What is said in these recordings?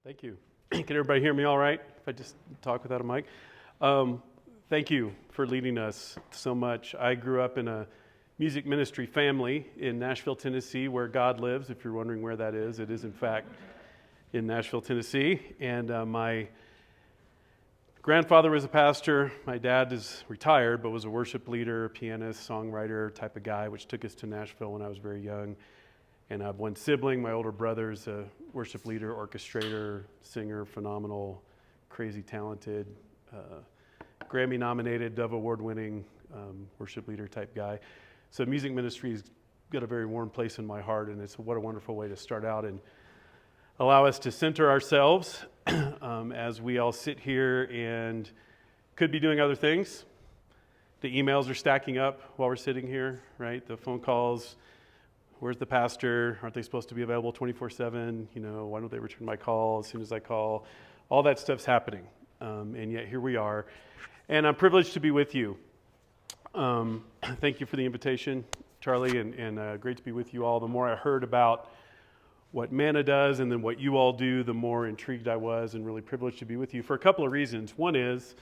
Thank you. Can everybody hear me all right if I just talk without a mic? Thank you for leading us so much. I grew up in a music ministry family in Nashville, Tennessee, where God lives. If you're wondering where that is, it is in fact in Nashville, Tennessee. And my grandfather was a pastor. My dad is retired, but was a worship leader, pianist, songwriter type of guy, which took us to Nashville when I was very young. And I have one sibling. My older brother's a worship leader, orchestrator, singer, phenomenal, crazy talented, Grammy-nominated, Dove Award-winning worship leader type guy. So music ministry's got a very warm place in my heart, and what a wonderful way to start out and allow us to center ourselves as we all sit here and could be doing other things. The emails are stacking up while we're sitting here, right? The phone calls. Where's the pastor? Aren't they supposed to be available 24/7? Why don't they return my call as soon as I call? All that stuff's happening, and yet here we are. And I'm privileged to be with you. Thank you for the invitation, Charlie, and great to be with you all. The more I heard about what MANNA does and then what you all do, the more intrigued I was and really privileged to be with you for a couple of reasons. One is,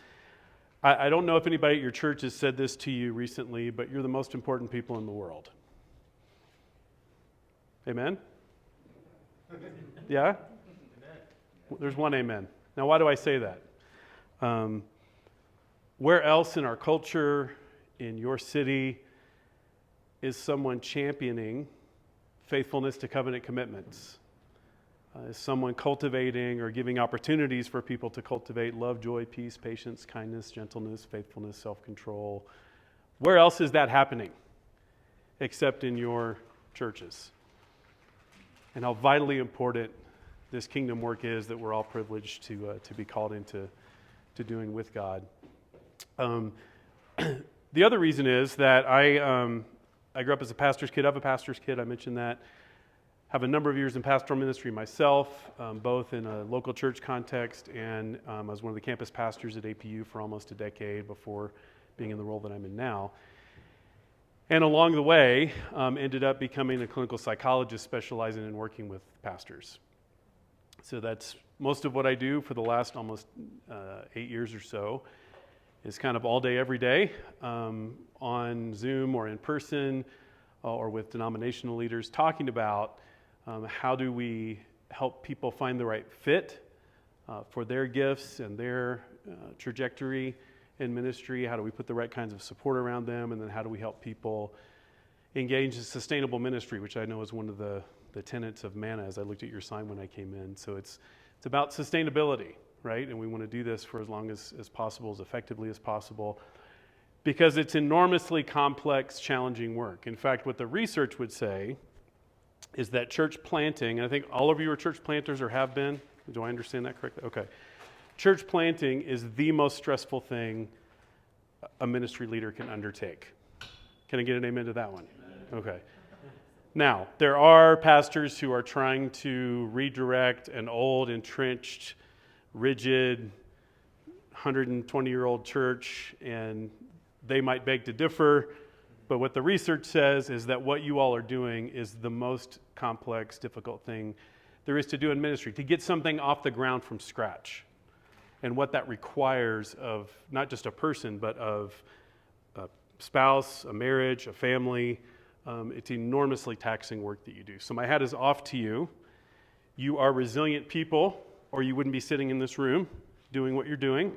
I don't know if anybody at your church has said this to you recently, but you're the most important people in the world. Amen? Yeah? There's one amen. Now, why do I say that? Where else in our culture, in your city, is someone championing faithfulness to covenant commitments? Is someone cultivating or giving opportunities for people to cultivate love, joy, peace, patience, kindness, gentleness, faithfulness, self-control? Where else is that happening except in your churches? And how vitally important this kingdom work is that we're all privileged to be called into doing with God. The other reason is that I grew up as a pastor's kid. I'm a pastor's kid. I mentioned that. Have a number of years in pastoral ministry myself, both in a local church context and I was one of the campus pastors at APU for almost a decade before being in the role that I'm in now. And along the way, ended up becoming a clinical psychologist specializing in working with pastors. So that's most of what I do for the last almost 8 years or so, is kind of all day, every day, on Zoom or in person or with denominational leaders, talking about how do we help people find the right fit for their gifts and their trajectory in ministry. How do we put the right kinds of support around them? And then how do we help people engage in sustainable ministry, which I know is one of the tenets of MANNA as I looked at your sign when I came in. So it's about sustainability, right? And we want to do this for as long as possible, as effectively as possible, because it's enormously complex, challenging work. In fact, what the research would say is that church planting, and I think all of you are church planters or have been. Do I understand that correctly? Okay. Church planting is the most stressful thing a ministry leader can undertake. Can I get an amen to that one? Okay. Now, there are pastors who are trying to redirect an old, entrenched, rigid, 120-year-old church, and they might beg to differ, but what the research says is that what you all are doing is the most complex, difficult thing there is to do in ministry, to get something off the ground from scratch. And what that requires of not just a person, but of a spouse, a marriage, a family. It's enormously taxing work that you do. So my hat is off to you. You are resilient people, or you wouldn't be sitting in this room doing what you're doing.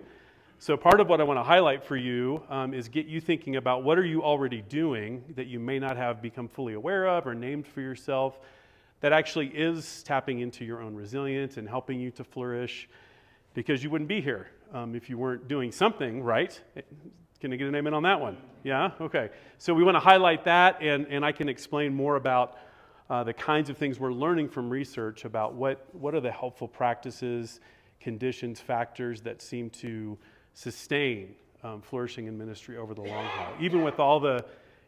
So part of what I want to highlight for you is get you thinking about what are you already doing that you may not have become fully aware of or named for yourself that actually is tapping into your own resilience and helping you to flourish, because you wouldn't be here if you weren't doing something right. Can I get an amen on that one? Yeah? Okay. So we want to highlight that, and I can explain more about the kinds of things we're learning from research about what are the helpful practices, conditions, factors that seem to sustain flourishing in ministry over the long haul. Even with all the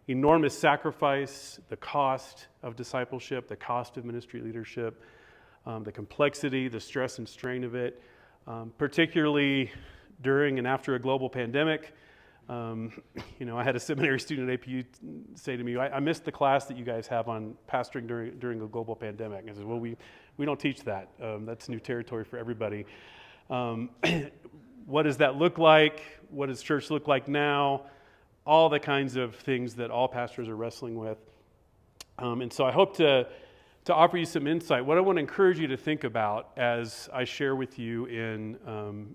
enormous sacrifice, the cost of discipleship, the cost of ministry leadership, the complexity, the stress and strain of it, particularly during and after a global pandemic. I had a seminary student at APU say to me, I missed the class that you guys have on pastoring during a global pandemic. I said, well, we We don't teach that. That's new territory for everybody. What does that look like? What does church look like now? All the kinds of things that all pastors are wrestling with. And so I hope to offer you some insight. What I want to encourage you to think about as I share with you in,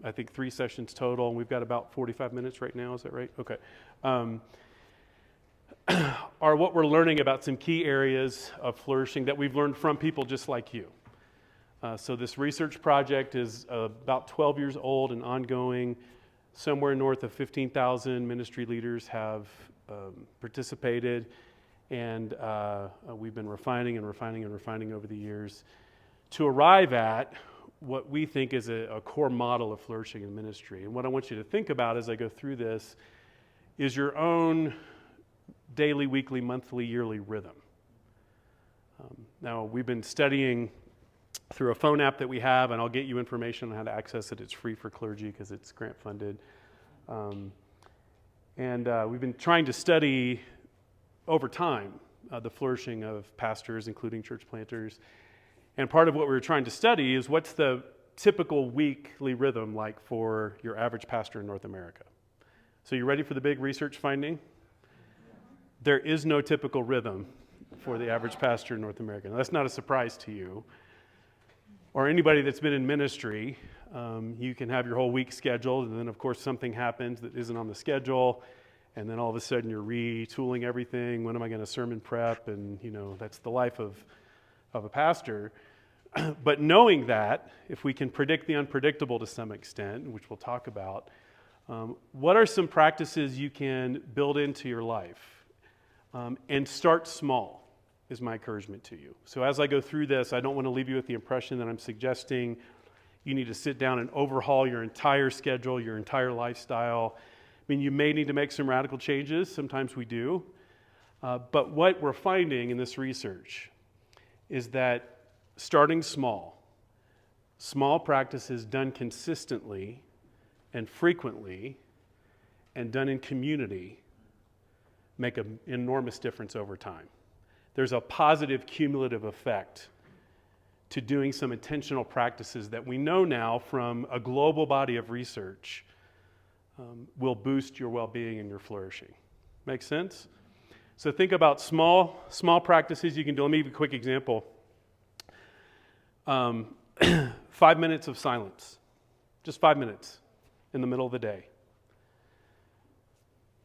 I think, 3 sessions total, and we've got about 45 minutes right now, is that right? Okay. Are what we're learning about some key areas of flourishing that we've learned from people just like you. So this research project is about 12 years old and ongoing. Somewhere north of 15,000 ministry leaders have participated, and we've been refining over the years to arrive at what we think is a core model of flourishing in ministry. And what I want you to think about as I go through this is your own daily, weekly, monthly, yearly rhythm. Now, we've been studying through a phone app that we have, and I'll get you information on how to access it. It's free for clergy because it's grant funded. We've been trying to study over time the flourishing of pastors, including church planters. And part of what we were trying to study is what's the typical weekly rhythm like for your average pastor in North America. So you ready for the big research finding? There is no typical rhythm for the average pastor in North America. Now, that's not a surprise to you. Or anybody that's been in ministry. You can have your whole week scheduled, and then of course something happens that isn't on the schedule, and then all of a sudden you're retooling everything. When am I going to sermon prep? And that's the life of a pastor. But knowing that, if we can predict the unpredictable to some extent, which we'll talk about, what are some practices you can build into your life? And start small is my encouragement to you. So as I go through this, I don't want to leave you with the impression that I'm suggesting you need to sit down and overhaul your entire schedule, your entire lifestyle. I mean, you may need to make some radical changes. Sometimes we do. But what we're finding in this research is that starting small practices done consistently and frequently and done in community make an enormous difference over time. There's a positive cumulative effect to doing some intentional practices that we know now from a global body of research will boost your well-being and your flourishing. Make sense? So think about small practices you can do. Let me give you a quick example. 5 minutes of silence. Just 5 minutes in the middle of the day.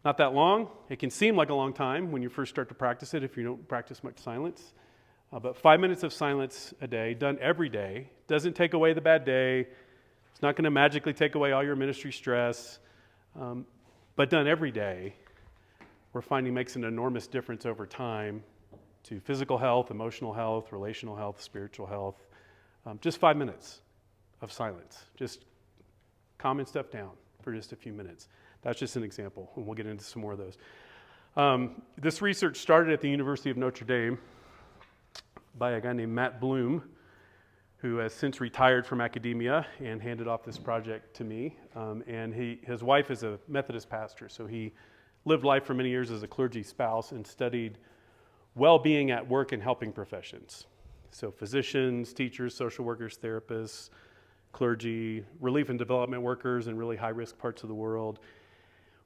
Not that long. It can seem like a long time when you first start to practice it if you don't practice much silence. But 5 minutes of silence a day, done every day, doesn't take away the bad day. It's not going to magically take away all your ministry stress. But done every day, we're finding makes an enormous difference over time to physical health, emotional health, relational health, spiritual health. Just 5 minutes of silence. Just calming stuff down for just a few minutes. That's just an example, and we'll get into some more of those. This research started at the University of Notre Dame by a guy named Matt Bloom, who has since retired from academia and handed off this project to me. And his wife is a Methodist pastor, so he lived life for many years as a clergy spouse and studied well-being at work and helping professions. So physicians, teachers, social workers, therapists, clergy, relief and development workers in really high-risk parts of the world,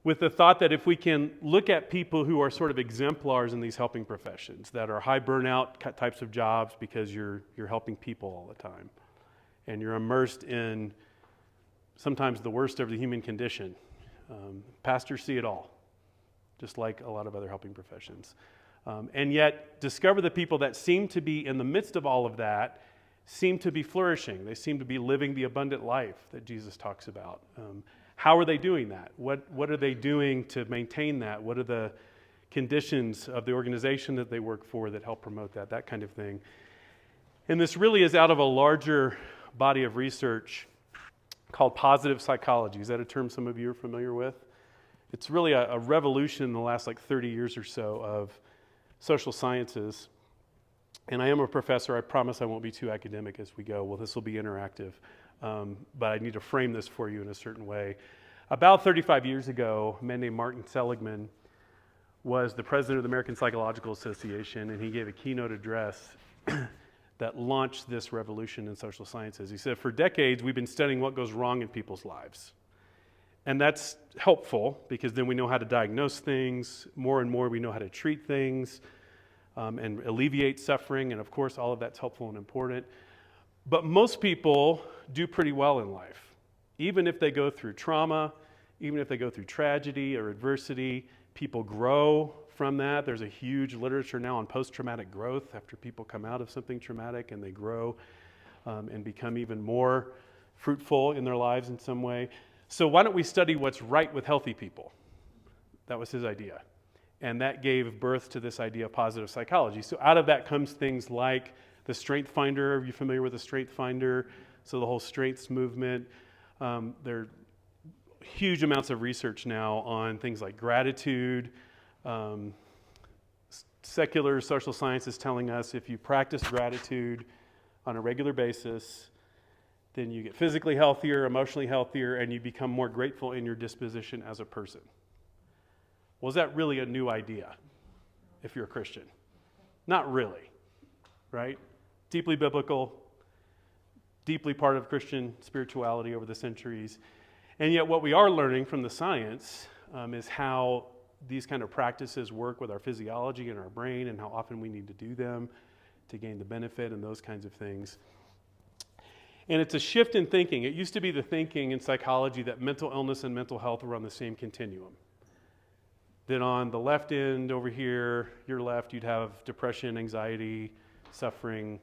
with the thought that if we can look at people who are sort of exemplars in these helping professions, that are high burnout types of jobs because you're helping people all the time, and you're immersed in sometimes the worst of the human condition. Pastors see it all, just like a lot of other helping professions. And yet discover the people that seem to be in the midst of all of that seem to be flourishing. They seem to be living the abundant life that Jesus talks about. How are they doing that? What are they doing to maintain that? What are the conditions of the organization that they work for that help promote that? That kind of thing. And this really is out of a larger body of research called positive psychology. Is that a term some of you are familiar with? It's really a revolution in the last 30 years or so of social sciences. And I am a professor. I promise I won't be too academic as we go. Well, this will be interactive. But I need to frame this for you in a certain way. About 35 years ago, a man named Martin Seligman was the president of the American Psychological Association, and he gave a keynote address that launched this revolution in social sciences. He said, for decades, we've been studying what goes wrong in people's lives. And that's helpful because then we know how to diagnose things. More and more we know how to treat things and alleviate suffering. And of course, all of that's helpful and important. But most people do pretty well in life. Even if they go through trauma, even if they go through tragedy or adversity, people grow from that. There's a huge literature now on post-traumatic growth after people come out of something traumatic and they grow and become even more fruitful in their lives in some way. So why don't we study what's right with healthy people? That was his idea. And that gave birth to this idea of positive psychology. So out of that comes things like the Strength Finder. Are you familiar with the Strength Finder? So the whole strengths movement. There are huge amounts of research now on things like gratitude. Secular social science is telling us if you practice gratitude on a regular basis, then you get physically healthier, emotionally healthier, and you become more grateful in your disposition as a person. Well, is that really a new idea if you're a Christian? Not really, right? Deeply biblical, deeply part of Christian spirituality over the centuries. And yet what we are learning from the science is how these kind of practices work with our physiology and our brain and how often we need to do them to gain the benefit and those kinds of things. And it's a shift in thinking. It used to be the thinking in psychology that mental illness and mental health were on the same continuum. That on the left end over here, your left, you'd have depression, anxiety, suffering,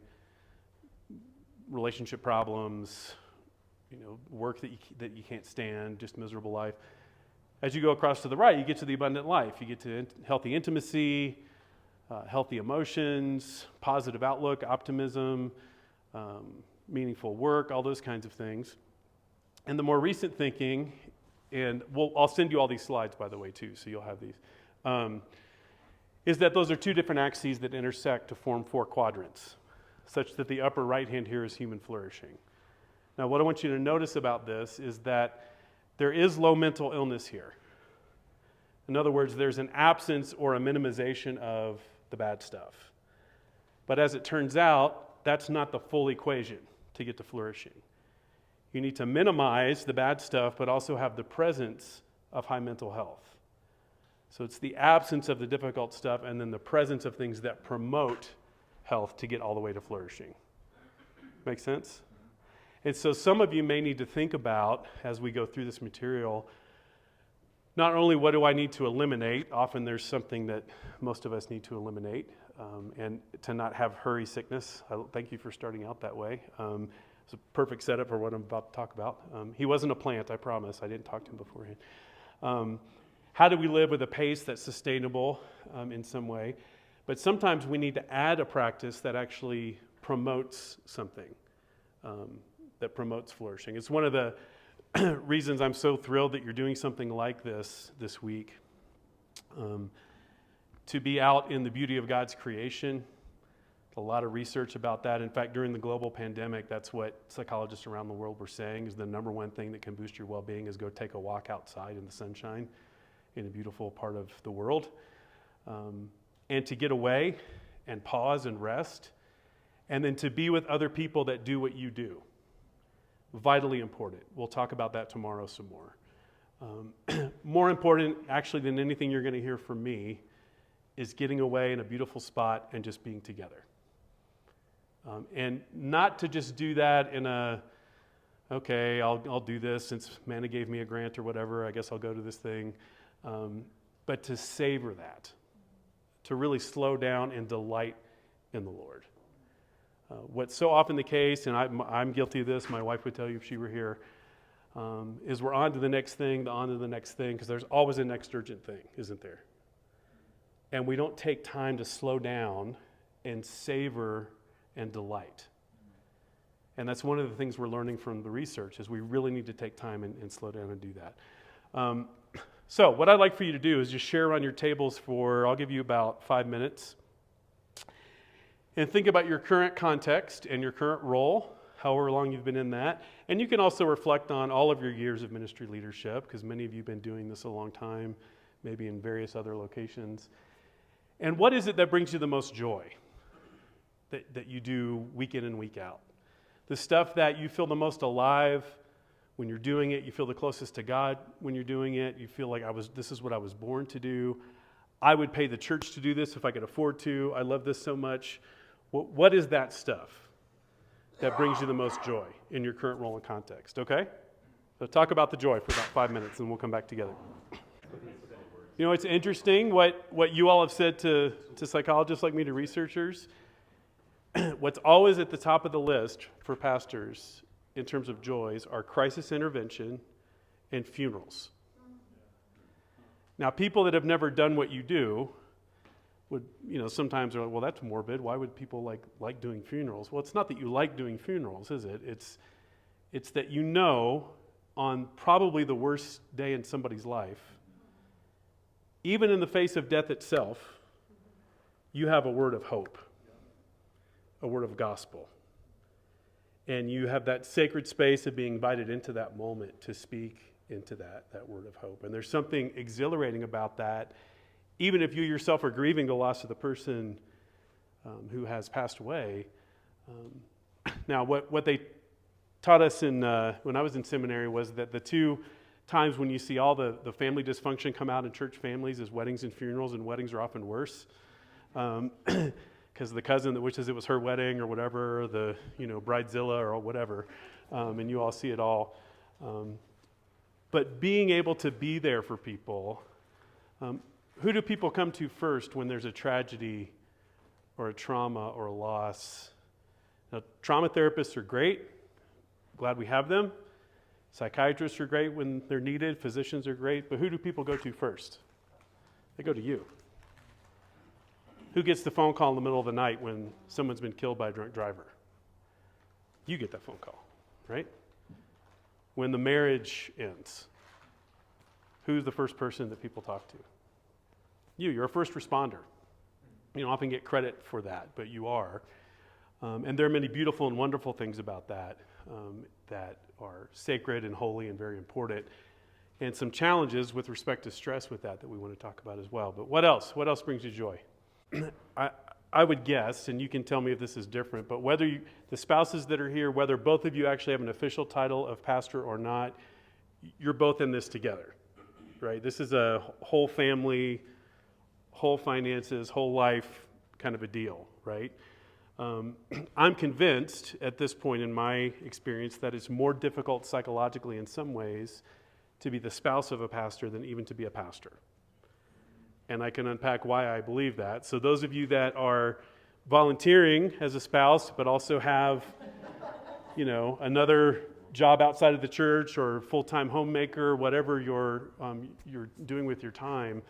relationship problems, work that you can't stand, just miserable life. As you go across to the right, you get to the abundant life. You get to healthy intimacy, healthy emotions, positive outlook, optimism, meaningful work, all those kinds of things. And the more recent thinking, and I'll send you all these slides, by the way, too, so you'll have these, is that those are two different axes that intersect to form four quadrants, such that the upper right hand here is human flourishing. Now, what I want you to notice about this is that there is low mental illness here. In other words, there's an absence or a minimization of the bad stuff. But as it turns out, that's not the full equation to get to flourishing. You need to minimize the bad stuff, but also have the presence of high mental health. So it's the absence of the difficult stuff and then the presence of things that promote health to get all the way to flourishing. Make sense? And so some of you may need to think about, as we go through this material, not only what do I need to eliminate, often there's something that most of us need to eliminate, and to not have hurry sickness. Thank you for starting out that way. It's a perfect setup for what I'm about to talk about. He wasn't a plant, I promise. I didn't talk to him beforehand. How do we live with a pace that's sustainable in some way? But sometimes we need to add a practice that actually promotes something, that promotes flourishing. It's one of the reasons I'm so thrilled that you're doing something like this week. To be out in the beauty of God's creation. A lot of research about that. In fact, during the global pandemic, that's what psychologists around the world were saying is the number one thing that can boost your well-being is go take a walk outside in the sunshine in a beautiful part of the world. And to get away and pause and rest, and then to be with other people that do what you do. Vitally important. We'll talk about that tomorrow some more. More important, actually, than anything you're going to hear from me is getting away in a beautiful spot and just being together. And not to just do that in okay, I'll do this since Manna gave me a grant or whatever, I guess I'll go to this thing. But to savor that, to really slow down and delight in the Lord. What's so often the case, and I'm guilty of this, my wife would tell you if she were here, is we're on to the next thing, because there's always a next urgent thing, isn't there? And we don't take time to slow down and savor and delight. And that's one of the things we're learning from the research, is we really need to take time and slow down and do that. So what I'd like for you to do is just share around your tables I'll give you about 5 minutes. And think about your current context and your current role, however long you've been in that. And you can also reflect on all of your years of ministry leadership, because many of you have been doing this a long time, maybe in various other locations. And what is it that brings you the most joy? that you do week in and week out. The stuff that you feel the most alive when you're doing it. You feel the closest to God when you're doing it. You feel like this is what I was born to do. I would pay the church to do this if I could afford to. I love this so much. What is that stuff that brings you the most joy in your current role and context? Okay? So talk about the joy for about 5 minutes and we'll come back together. You know, it's interesting what you all have said to psychologists like me, to researchers. What's always at the top of the list for pastors in terms of joys are crisis intervention and funerals. Now, people that have never done what you do would, sometimes are like, well, that's morbid. Why would people like doing funerals? Well, it's not that you like doing funerals, is it? It's that on probably the worst day in somebody's life, even in the face of death itself, you have a word of hope, a word of gospel. And you have that sacred space of being invited into that moment to speak into that word of hope. And there's something exhilarating about that, even if you yourself are grieving the loss of the person who has passed away. Now, what they taught us when I was in seminary was that the two times when you see all the family dysfunction come out in church families is weddings and funerals, and weddings are often worse. Because the cousin that wishes it was her wedding or whatever, the bridezilla or whatever, and you all see it all. But being able to be there for people, who do people come to first when there's a tragedy or a trauma or a loss? Now, trauma therapists are great. Glad we have them. Psychiatrists are great when they're needed. Physicians are great. But who do people go to first? They go to you. Who gets the phone call in the middle of the night when someone's been killed by a drunk driver? You get that phone call, right? When the marriage ends, who's the first person that people talk to? You're a first responder. You don't often get credit for that, but you are. And there are many beautiful and wonderful things about that that are sacred and holy and very important. And some challenges with respect to stress with that we want to talk about as well. But what else? What else brings you joy? I would guess, and you can tell me if this is different, but whether the spouses that are here, whether both of you actually have an official title of pastor or not, you're both in this together, right? This is a whole family, whole finances, whole life kind of a deal, right? I'm convinced at this point in my experience that it's more difficult psychologically in some ways to be the spouse of a pastor than even to be a pastor. And I can unpack why I believe that. So those of you that are volunteering as a spouse, but also have, another job outside of the church or full-time homemaker, whatever you're doing with your time,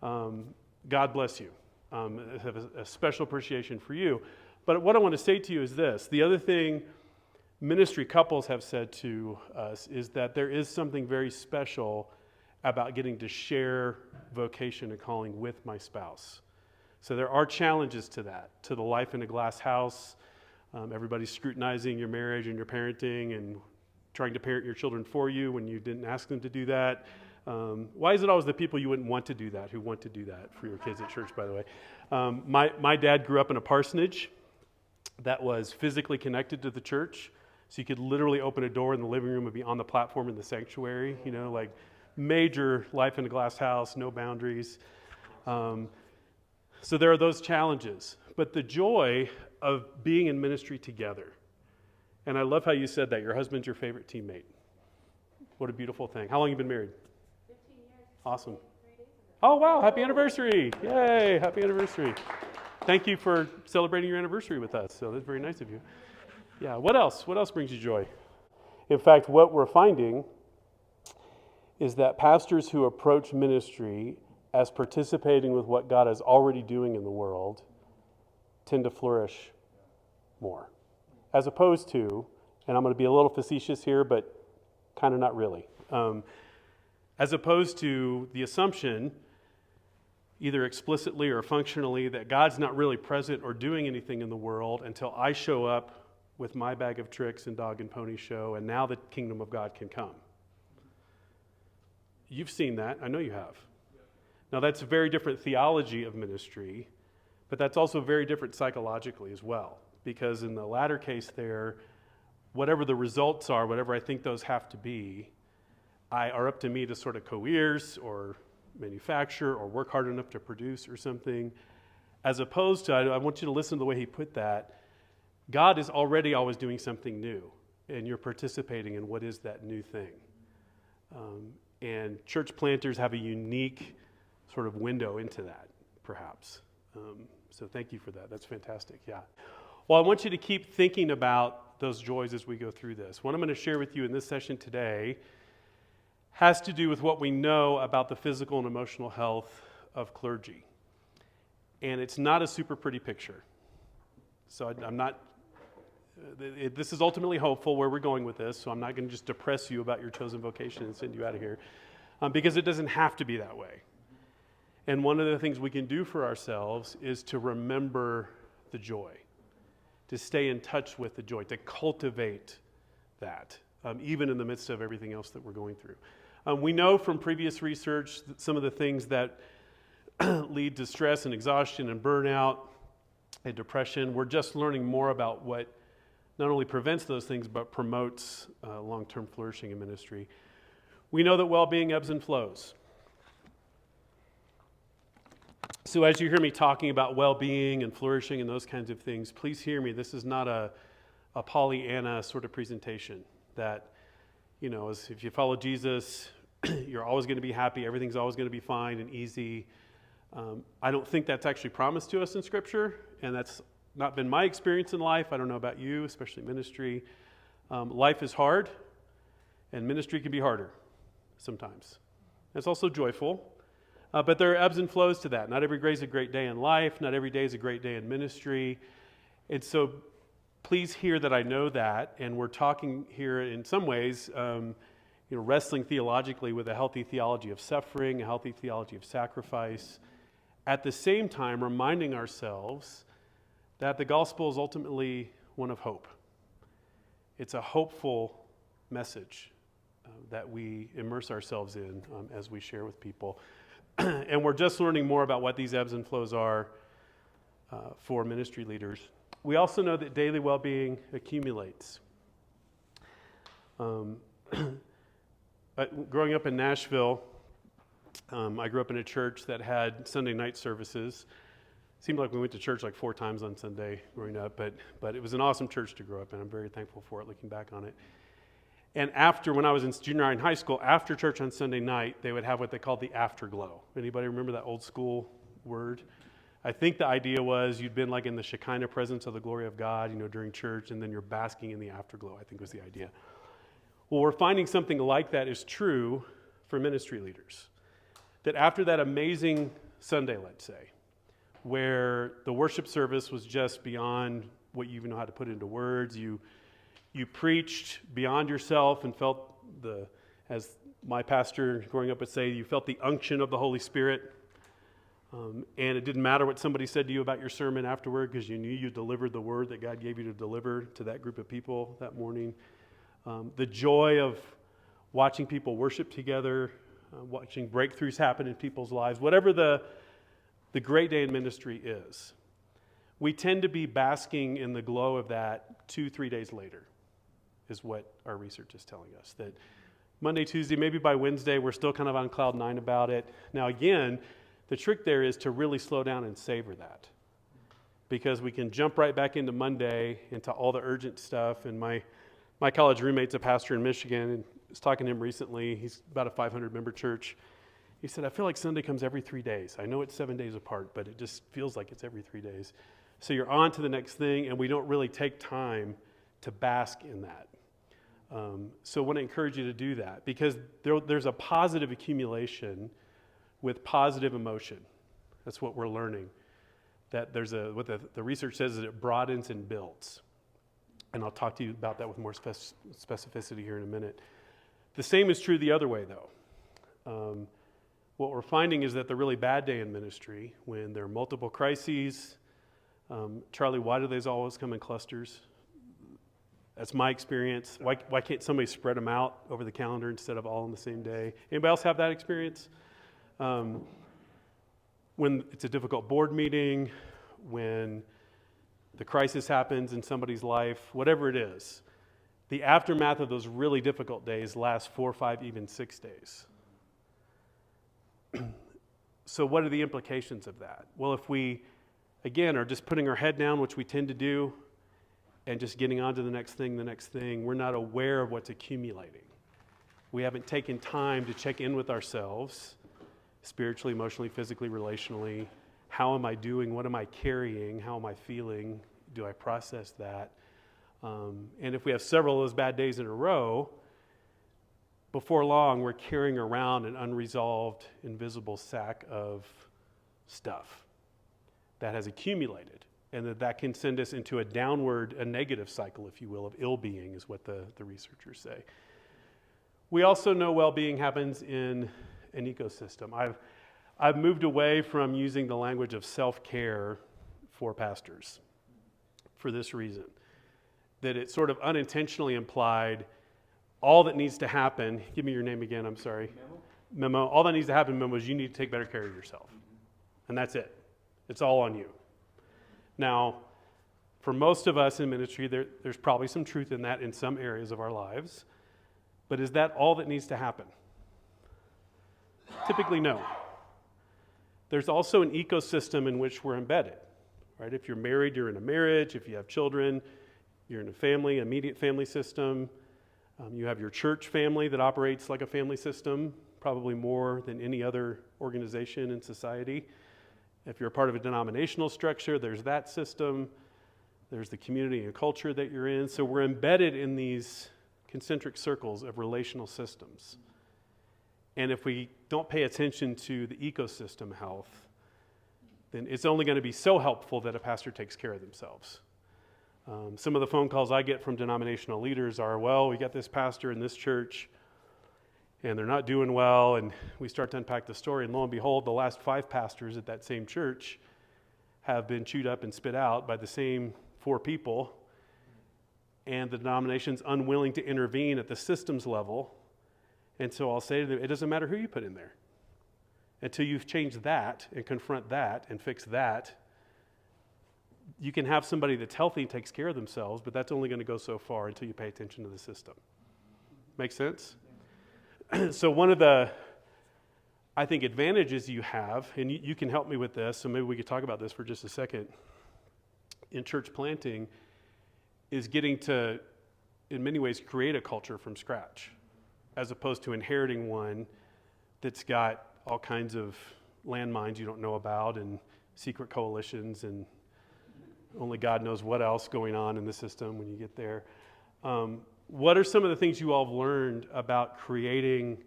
God bless you. I have a special appreciation for you. But what I want to say to you is this. The other thing ministry couples have said to us is that there is something very special about getting to share vocation and calling with my spouse. So there are challenges to that, to the life in a glass house. Everybody's scrutinizing your marriage and your parenting and trying to parent your children for you when you didn't ask them to do that. Why is it always the people you wouldn't want to do that who want to do that for your kids at church, by the way? My dad grew up in a parsonage that was physically connected to the church. So you could literally open a door in the living room and be on the platform in the sanctuary, like major life in a glass house, no boundaries. So there are those challenges. But the joy of being in ministry together, and I love how you said that, your husband's your favorite teammate. What a beautiful thing. How long have you been married? 15 years. Awesome. 3 days ago. Oh, wow. Happy anniversary. Yay. Happy anniversary. Thank you for celebrating your anniversary with us. So that's very nice of you. Yeah. What else? What else brings you joy? In fact, what we're finding is that pastors who approach ministry as participating with what God is already doing in the world tend to flourish more. As opposed to, and I'm going to be a little facetious here, but kind of not really. As opposed to the assumption, either explicitly or functionally, that God's not really present or doing anything in the world until I show up with my bag of tricks and dog and pony show, and now the kingdom of God can come. You've seen that. I know you have. Now, that's a very different theology of ministry, But that's also very different psychologically as well, because in the latter case there, whatever the results are, whatever I think those have to be, are up to me to sort of coerce or manufacture or work hard enough to produce or something, as opposed to, I want you to listen to the way he put that, God is already always doing something new, and you're participating in what is that new thing. And church planters have a unique sort of window into that, perhaps. So thank you for that. That's fantastic, yeah. Well, I want you to keep thinking about those joys as we go through this. What I'm going to share with you in this session today has to do with what we know about the physical and emotional health of clergy. And it's not a super pretty picture. So I'm not, this is ultimately hopeful where we're going with this, so I'm not going to just depress you about your chosen vocation and send you out of here, because it doesn't have to be that way. And one of the things we can do for ourselves is to remember the joy, to stay in touch with the joy, to cultivate that, even in the midst of everything else that we're going through. We know from previous research that some of the things that lead to stress and exhaustion and burnout and depression, we're just learning more about what not only prevents those things, but promotes long-term flourishing in ministry. We know that well-being ebbs and flows. So as you hear me talking about well-being and flourishing and those kinds of things, please hear me. This is not a Pollyanna sort of presentation that, you know, if you follow Jesus, you're always going to be happy, everything's always going to be fine and easy. I don't think that's actually promised to us in Scripture, and that's not been my experience in life. I don't know about you, especially ministry. Life is hard, and ministry can be harder sometimes. It's also joyful. But there are ebbs and flows to that. Not every day is a great day in life. Not every day is a great day in ministry. And so please hear that I know that. And we're talking here in some ways, wrestling theologically with a healthy theology of suffering, a healthy theology of sacrifice. At the same time, reminding ourselves that the gospel is ultimately one of hope. It's a hopeful message that we immerse ourselves in as we share with people. And we're just learning more about what these ebbs and flows are for ministry leaders. We also know that daily well-being accumulates. Growing up in Nashville, I grew up in a church that had Sunday night services. Seemed like we went to church like 4 times on Sunday growing up, but it was an awesome church to grow up in. I'm very thankful for it, looking back on it. And when I was in junior high and high school, after church on Sunday night, they would have what they called the afterglow. Anybody remember that old school word? I think the idea was you'd been like in the Shekinah presence of the glory of God, during church, and then you're basking in the afterglow, I think was the idea. Well, we're finding something like that is true for ministry leaders. That after that amazing Sunday, let's say, where the worship service was just beyond what you even know how to put into words, you preached beyond yourself and felt as my pastor growing up would say, you felt the unction of the Holy Spirit. And it didn't matter what somebody said to you about your sermon afterward, because you knew you delivered the word that God gave you to deliver to that group of people that morning. The joy of watching people worship together, watching breakthroughs happen in people's lives, whatever the great day in ministry is. We tend to be basking in the glow of that 2-3 days later, is what our research is telling us. That Monday, Tuesday, maybe by Wednesday, we're still kind of on cloud 9 about it. Now again, the trick there is to really slow down and savor that. Because we can jump right back into Monday, into all the urgent stuff. And my college roommate's a pastor in Michigan, and I was talking to him recently. He's about a 500-member church. He said, I feel like Sunday comes every 3 days. I know it's 7 days apart, but it just feels like it's every 3 days. So you're on to the next thing, and we don't really take time to bask in that. So I want to encourage you to do that, because there's a positive accumulation with positive emotion. That's what we're learning. That what the research says is it broadens and builds. And I'll talk to you about that with more specificity here in a minute. The same is true the other way, though. What we're finding is that the really bad day in ministry, when there are multiple crises, Charlie, why do these always come in clusters? That's my experience. Why can't somebody spread them out over the calendar instead of all on the same day? Anybody else have that experience? When it's a difficult board meeting, when the crisis happens in somebody's life, whatever it is, the aftermath of those really difficult days lasts 4, 5, even 6 days. So what are the implications of that? Well, if we, again, are just putting our head down, which we tend to do, and just getting on to the next thing, we're not aware of what's accumulating. We haven't taken time to check in with ourselves, spiritually, emotionally, physically, relationally. How am I doing? What am I carrying? How am I feeling? Do I process that? And if we have several of those bad days in a row, before long, we're carrying around an unresolved, invisible sack of stuff that has accumulated, and that can send us into a negative cycle, if you will, of ill-being, is what the researchers say. We also know well-being happens in an ecosystem. I've moved away from using the language of self-care for pastors for this reason, that it sort of unintentionally implied all that needs to happen. Give me your name again, I'm sorry. Memo. All that needs to happen, Memo, is you need to take better care of yourself. And that's it. It's all on you. Now, for most of us in ministry, there's probably some truth in that in some areas of our lives. But is that all that needs to happen? Typically, no. There's also an ecosystem in which we're embedded, right? If you're married, you're in a marriage. If you have children, you're in a family, immediate family system. You have your church family that operates like a family system, probably more than any other organization in society. If you're a part of a denominational structure, there's that system. There's the community and culture that you're in. So we're embedded in these concentric circles of relational systems. And if we don't pay attention to the ecosystem health, then it's only going to be so helpful that a pastor takes care of themselves. Some of the phone calls I get from denominational leaders are, well, we got this pastor in this church, and they're not doing well, and we start to unpack the story, and lo and behold, the last 5 pastors at that same church have been chewed up and spit out by the same 4 people, and the denomination's unwilling to intervene at the systems level. And so I'll say to them, it doesn't matter who you put in there. Until you've changed that and confront that and fix that, you can have somebody that's healthy and takes care of themselves, but that's only going to go so far until you pay attention to the system. Make sense? So one of the, I think, advantages you have, and you can help me with this, so maybe we could talk about this for just a second, in church planting, is getting to, in many ways, create a culture from scratch, as opposed to inheriting one that's got all kinds of landmines you don't know about and secret coalitions and only God knows what else going on in the system when you get there. What are some of the things you all have learned about creating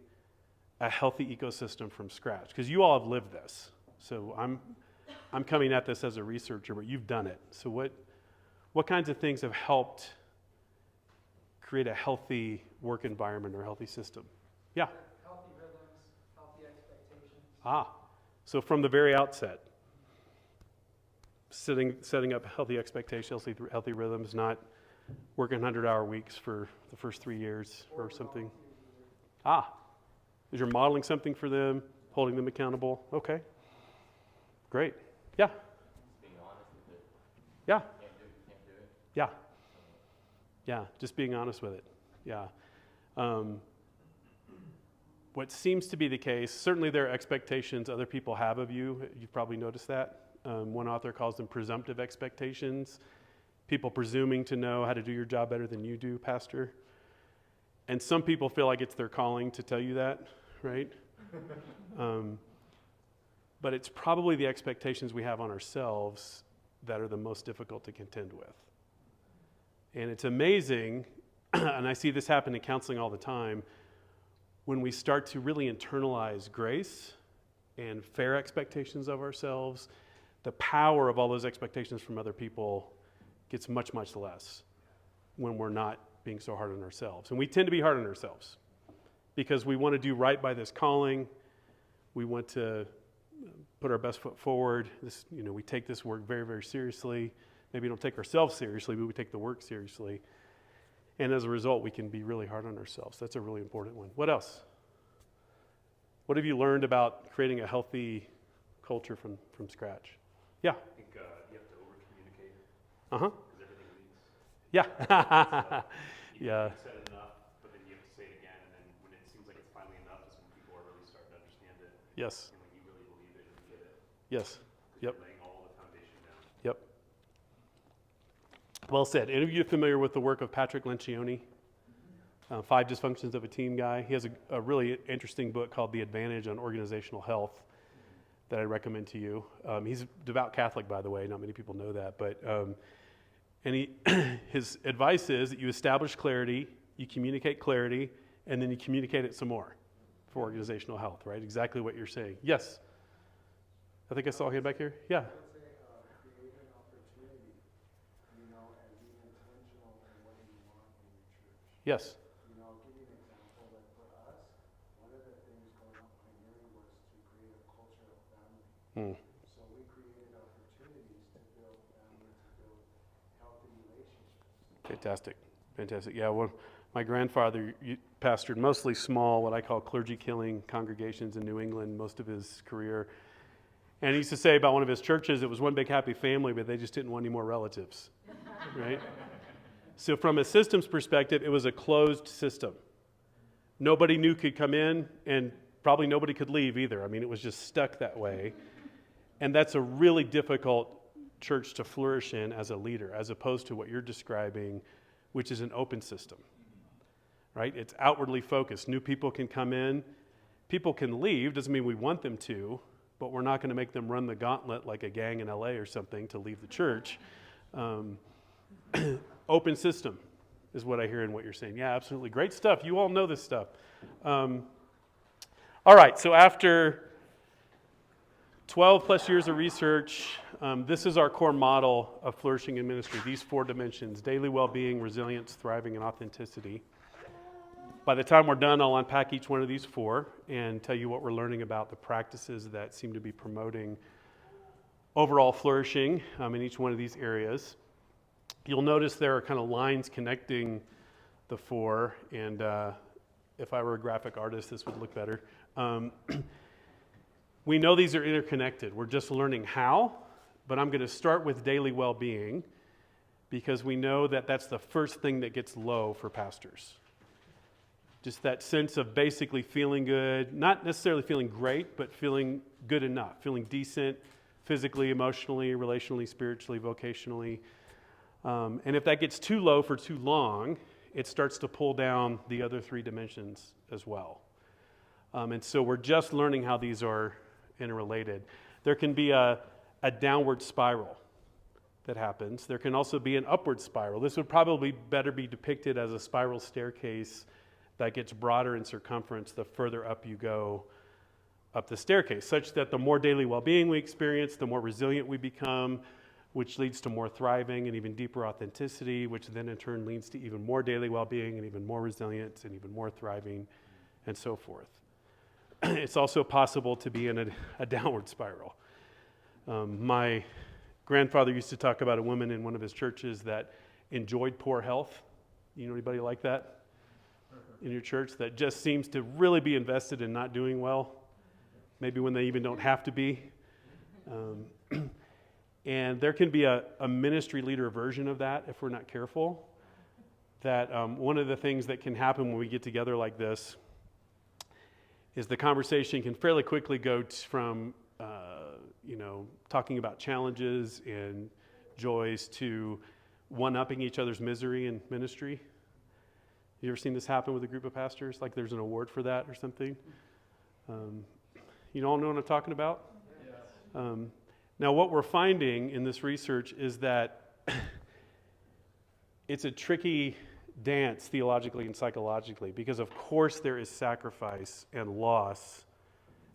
a healthy ecosystem from scratch? Because you all have lived this. So I'm coming at this as a researcher, but you've done it. So what kinds of things have helped create a healthy work environment or healthy system? Yeah? Healthy rhythms, healthy expectations. So from the very outset, setting up healthy expectations, healthy rhythms, not working 100-hour weeks for the first 3 years or something. Is you're modeling something for them, holding them accountable? Okay, great. Yeah? Being honest with it. Yeah. Can't do it. Yeah. Yeah, just being honest with it. Yeah. What seems to be the case, certainly there are expectations other people have of you. You've probably noticed that. One author calls them presumptive expectations. People presuming to know how to do your job better than you do, Pastor. And some people feel like it's their calling to tell you that, right? But it's probably the expectations we have on ourselves that are the most difficult to contend with. And it's amazing, and I see this happen in counseling all the time, when we start to really internalize grace and fair expectations of ourselves, the power of all those expectations from other people gets much, much less when we're not being so hard on ourselves. And we tend to be hard on ourselves because we want to do right by this calling. We want to put our best foot forward. We take this work very, very seriously. Maybe we don't take ourselves seriously, but we take the work seriously. And as a result, we can be really hard on ourselves. That's a really important one. What else? What have you learned about creating a healthy culture from scratch? Yeah? I think you have to Uh-huh. because everything leaks. Yeah. You Yeah. said it enough, but then you have to say it again, and then when it seems like it's finally enough is when people are really starting to understand it, Yes. and when you really believe it and get it, Yes. because Yep. you're laying all the foundation down. Yep. Well said. Any of you familiar with the work of Patrick Lencioni? Five Dysfunctions of a Team guy. He has a really interesting book called The Advantage on Organizational Health that I recommend to you. He's a devout Catholic, by the way. Not many people know that. But his advice is that you establish clarity, you communicate clarity, and then you communicate it some more for organizational health, right? Exactly what you're saying. Yes? I think I saw a hand back here. Yeah. I would say create an opportunity, and be intentional in what you want in your church. Yes. I'll give you an example. Like for us, one of the things going on primarily was to create a culture of family. So we created opportunities to build family, to build healthy relationships. Fantastic. Fantastic. Yeah, well, my grandfather pastored mostly small, what I call clergy-killing congregations in New England most of his career. And he used to say about one of his churches, it was one big happy family, but they just didn't want any more relatives, right? So from a systems perspective, it was a closed system. Nobody new could come in, and probably nobody could leave either. I mean, it was just stuck that way. And that's a really difficult church to flourish in as a leader, as opposed to what you're describing, which is an open system, right? It's outwardly focused. New people can come in. People can leave. Doesn't mean we want them to, but we're not going to make them run the gauntlet like a gang in LA or something to leave the church. Open system is what I hear in what you're saying. Yeah, absolutely. Great stuff. You all know this stuff. All right, so after 12 plus years of research, this is our core model of flourishing in ministry, these four dimensions: daily well-being, resilience, thriving, and authenticity. By the time we're done, I'll unpack each one of these four and tell you what we're learning about the practices that seem to be promoting overall flourishing in each one of these areas. You'll notice there are kind of lines connecting the four, and if I were a graphic artist, this would look better. We know these are interconnected. We're just learning how, but I'm going to start with daily well-being because we know that that's the first thing that gets low for pastors. Just that sense of basically feeling good, not necessarily feeling great, but feeling good enough, feeling decent physically, emotionally, relationally, spiritually, vocationally. And if that gets too low for too long, it starts to pull down the other three dimensions as well. And so we're just learning how these are interrelated. There can be a downward spiral that happens. There can also be an upward spiral. This would probably better be depicted as a spiral staircase that gets broader in circumference the further up you go up the staircase, such that the more daily well-being we experience, the more resilient we become, which leads to more thriving and even deeper authenticity, which then in turn leads to even more daily well-being and even more resilience and even more thriving and so forth. It's also possible to be in a downward spiral. My grandfather used to talk about a woman in one of his churches that enjoyed poor health. You know anybody like that in your church that just seems to really be invested in not doing well, maybe when they even don't have to be? And there can be a ministry leader version of that if we're not careful. That one of the things that can happen when we get together like this is the conversation can fairly quickly go from talking about challenges and joys to one-upping each other's misery in ministry. You ever seen this happen with a group of pastors? Like there's an award for that or something? You all know what I'm talking about? Yes. Now, what we're finding in this research is that it's a tricky dance theologically and psychologically because, of course, there is sacrifice and loss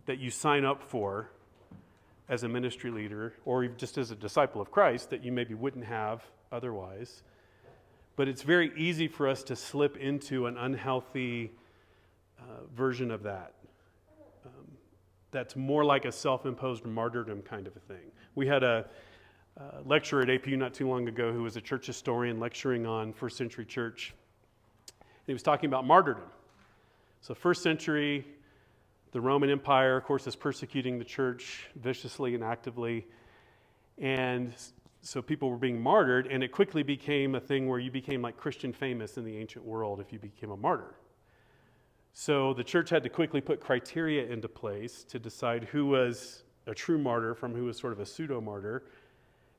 that you sign up for as a ministry leader or just as a disciple of Christ that you maybe wouldn't have otherwise. But it's very easy for us to slip into an unhealthy version of that. That's more like a self-imposed martyrdom kind of a thing. We had a lecturer at APU not too long ago who was a church historian lecturing on first century church. And he was talking about martyrdom. So first century, the Roman Empire, of course, is persecuting the church viciously and actively. And so people were being martyred, and it quickly became a thing where you became like Christian famous in the ancient world if you became a martyr. So the church had to quickly put criteria into place to decide who was a true martyr from who was sort of a pseudo-martyr.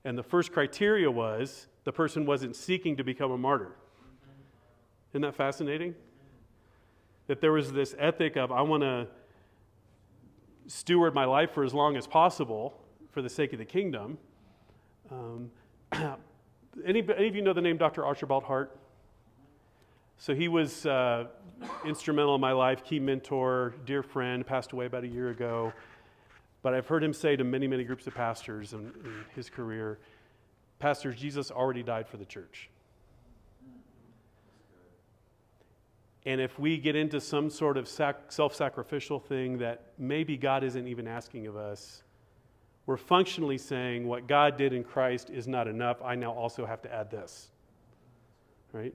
And the first criteria was the person wasn't seeking to become a martyr. Isn't that fascinating? That there was this ethic of, I want to steward my life for as long as possible for the sake of the kingdom. Any of you know the name Dr. Archibald Hart? So he was instrumental in my life, key mentor, dear friend, passed away about a year ago. But I've heard him say to many, many groups of pastors in his career, pastors, Jesus already died for the church. And if we get into some sort of self-sacrificial thing that maybe God isn't even asking of us, we're functionally saying what God did in Christ is not enough. I now also have to add this. Right?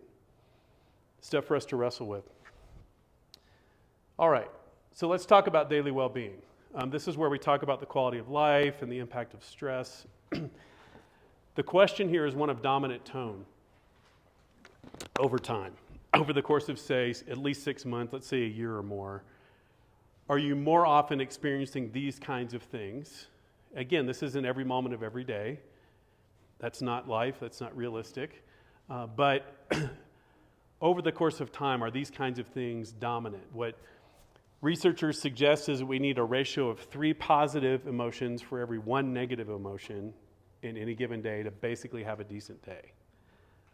Stuff for us to wrestle with. All right, so let's talk about daily well-being. This is where we talk about the quality of life and the impact of stress. The question here is one of dominant tone over time. Over the course of, say, at least 6 months, let's say a year or more, are you more often experiencing these kinds of things? Again, this isn't every moment of every day. That's not life. That's not realistic. But over the course of time, are these kinds of things dominant? What researchers suggest is that we need a ratio of 3 positive emotions for every 1 negative emotion in any given day to basically have a decent day.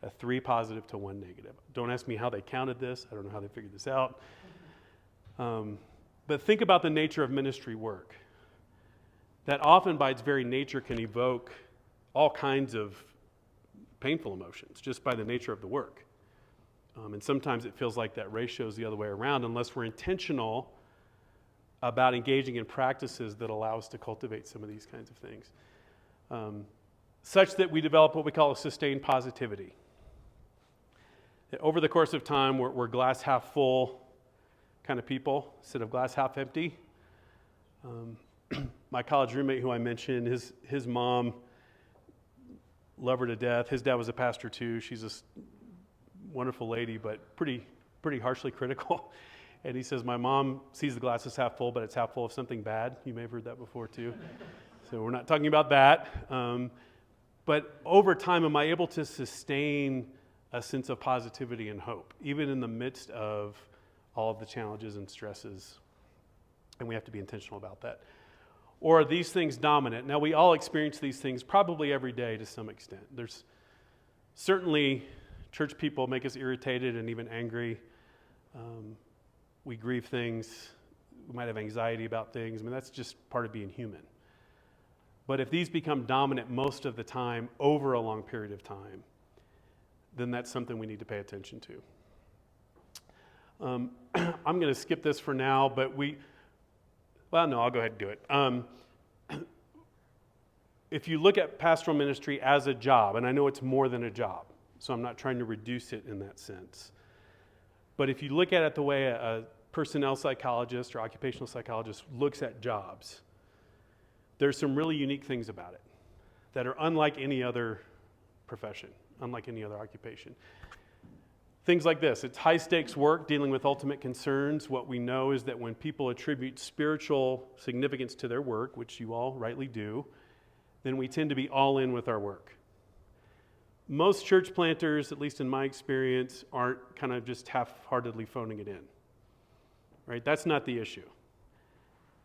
A 3 positive to 1 negative. Don't ask me how they counted this. I don't know how they figured this out. But think about the nature of ministry work. That often by its very nature can evoke all kinds of painful emotions just by the nature of the work. And sometimes it feels like that ratio is the other way around unless we're intentional about engaging in practices that allow us to cultivate some of these kinds of things. Such that we develop what we call a sustained positivity. Over the course of time, we're glass half full kind of people instead of glass half empty. My college roommate who I mentioned, his mom, love her to death. His dad was a pastor too. She's a wonderful lady, but pretty harshly critical. And he says, my mom sees the glass as half full, but it's half full of something bad. You may have heard that before too. So we're not talking about that. But over time, am I able to sustain a sense of positivity and hope, even in the midst of all of the challenges and stresses? And we have to be intentional about that. Or are these things dominant? Now, we all experience these things probably every day to some extent. There's certainly church people make us irritated and even angry. We grieve things. We might have anxiety about things. I mean, that's just part of being human. But if these become dominant most of the time over a long period of time, then that's something we need to pay attention to. I'm going to skip this for now, but I'll go ahead and do it. If you look at pastoral ministry as a job, and I know it's more than a job, so I'm not trying to reduce it in that sense. But if you look at it the way a personnel psychologist or occupational psychologist looks at jobs, there's some really unique things about it that are unlike any other profession, unlike any other occupation. Things like this, it's high stakes work dealing with ultimate concerns. What we know is that when people attribute spiritual significance to their work, which you all rightly do, then we tend to be all in with our work. Most church planters, at least in my experience, aren't kind of just half-heartedly phoning it in. Right? That's not the issue.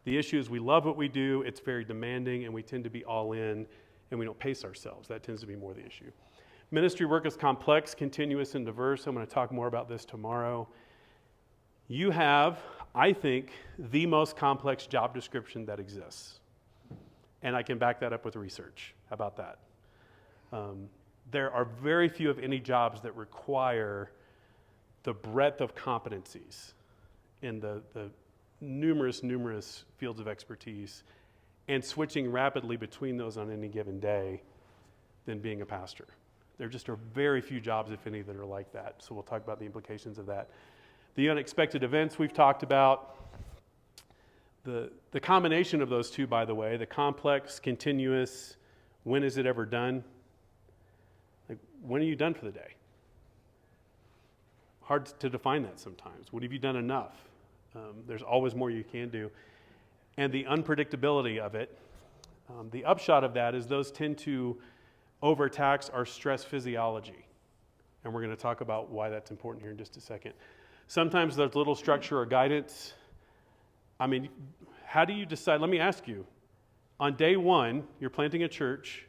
The issue is we love what we do, it's very demanding, and we tend to be all in, and we don't pace ourselves. That tends to be more the issue. Ministry work is complex, continuous, and diverse. I'm going to talk more about this tomorrow. You have, I think, the most complex job description that exists. And I can back that up with research. How about that? There are very few, if any, jobs that require the breadth of competencies in the numerous fields of expertise and switching rapidly between those on any given day than being a pastor. There just are very few jobs, if any, that are like that. So we'll talk about the implications of that. The unexpected events we've talked about. The combination of those two, by the way, the complex, continuous, when is it ever done? when are you done for the day? Hard to define that sometimes. What have you done enough? There's always more you can do. And the unpredictability of it, the upshot of that is those tend to overtax our stress physiology. And we're going to talk about why that's important here in just a second. Sometimes there's little structure or guidance. I mean, how do you decide? Let me ask you. On day one, you're planting a church.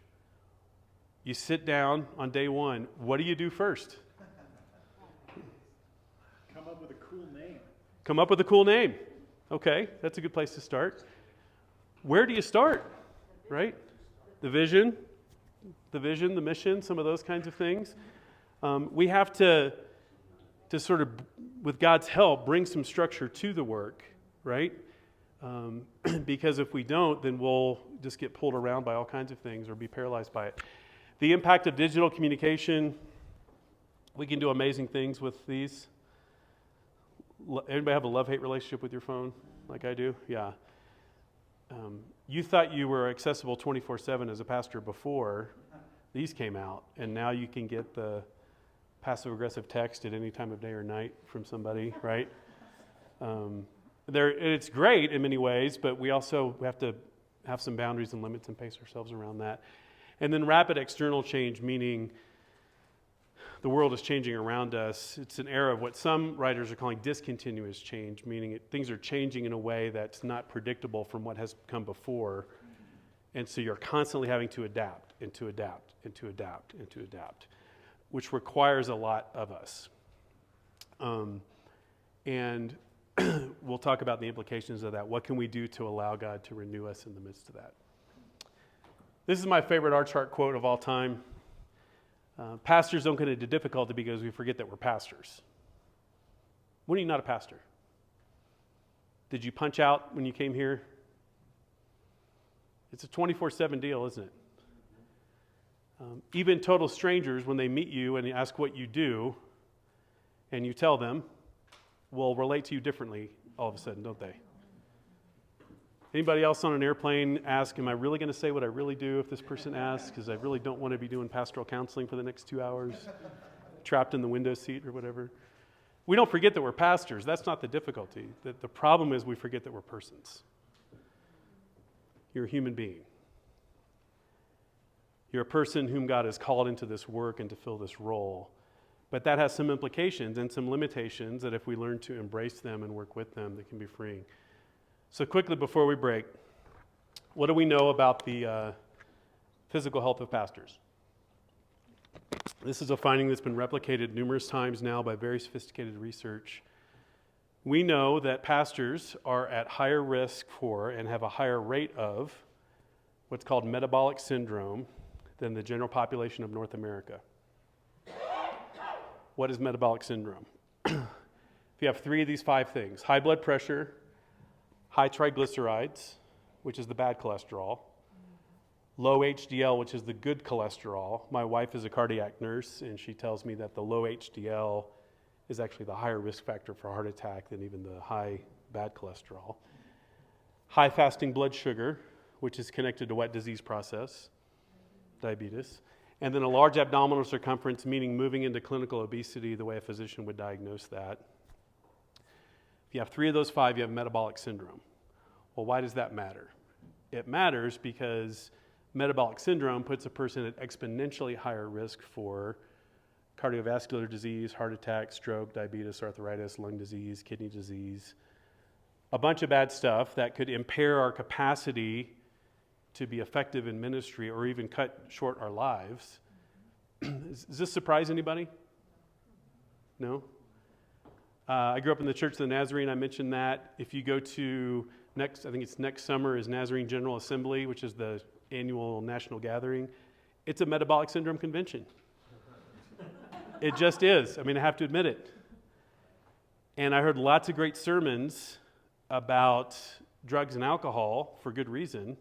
You sit down on day one. What do you do first? Come up with a cool name. Come up with a cool name. Okay, that's a good place to start. Where do you start? Right? The vision, the mission, some of those kinds of things. We have to sort of, with God's help, bring some structure to the work, right? Because if we don't, then we'll just get pulled around by all kinds of things or be paralyzed by it. The impact of digital communication, we can do amazing things with these. Anybody have a love-hate relationship with your phone like I do? Yeah. You thought you were accessible 24/7 as a pastor before these came out, and now you can get the passive-aggressive text at any time of day or night from somebody, right? It's great in many ways, but we also have to have some boundaries and limits and pace ourselves around that. And then rapid external change, meaning the world is changing around us. It's an era of what some writers are calling discontinuous change, meaning things are changing in a way that's not predictable from what has come before. And so you're constantly having to adapt and to adapt and to adapt and to adapt, which requires a lot of us. And we'll talk about the implications of that. What can we do to allow God to renew us in the midst of that? This is my favorite R chart quote of all time. Pastors don't get into difficulty because we forget that we're pastors. When are you not a pastor? Did you punch out when you came here? It's a 24/7 deal, isn't it? Even total strangers, when they meet you and you ask what you do, and you tell them, will relate to you differently all of a sudden, don't they? Anybody else on an airplane ask, am I really going to say what I really do if this person asks? Because I really don't want to be doing pastoral counseling for the next 2 hours, trapped in the window seat or whatever. We don't forget that we're pastors. That's not the difficulty. The problem is we forget that we're persons. You're a human being. You're a person whom God has called into this work and to fill this role. But that has some implications and some limitations that if we learn to embrace them and work with them, they can be freeing. So quickly before we break, what do we know about the physical health of pastors? This is a finding that's been replicated numerous times now by very sophisticated research. We know that pastors are at higher risk for and have a higher rate of what's called metabolic syndrome than the general population of North America. What is metabolic syndrome? If you have 3 of these 5 things, high blood pressure, high triglycerides, which is the bad cholesterol, low HDL, which is the good cholesterol. My wife is a cardiac nurse, and she tells me that the low HDL is actually the higher risk factor for heart attack than even the high bad cholesterol. High fasting blood sugar, which is connected to what disease process? Diabetes. And then a large abdominal circumference, meaning moving into clinical obesity the way a physician would diagnose that. If you have 3 of those 5, you have metabolic syndrome. Well, why does that matter? It matters because metabolic syndrome puts a person at exponentially higher risk for cardiovascular disease, heart attack, stroke, diabetes, arthritis, lung disease, kidney disease, a bunch of bad stuff that could impair our capacity to be effective in ministry or even cut short our lives. Does this surprise anybody? No? I grew up in the Church of the Nazarene. I mentioned that. If you go to next summer is Nazarene General Assembly, which is the annual national gathering. It's a metabolic syndrome convention. It just is. I mean, I have to admit it. And I heard lots of great sermons about drugs and alcohol for good reason.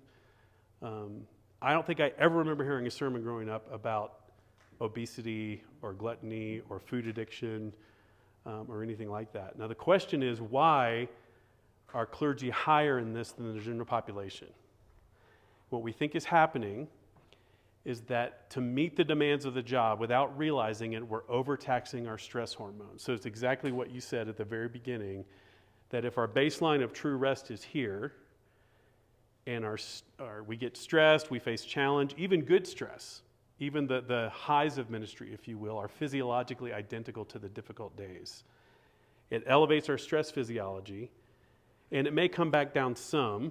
I don't think I ever remember hearing a sermon growing up about obesity or gluttony or food addiction or anything like that. Now the question is, why are clergy higher in this than the general population? What we think is happening is that to meet the demands of the job without realizing it, we're overtaxing our stress hormones. So it's exactly what you said at the very beginning, that if our baseline of true rest is here, and we get stressed, we face challenge, even good stress, even the highs of ministry, if you will, are physiologically identical to the difficult days. It elevates our stress physiology, and it may come back down some,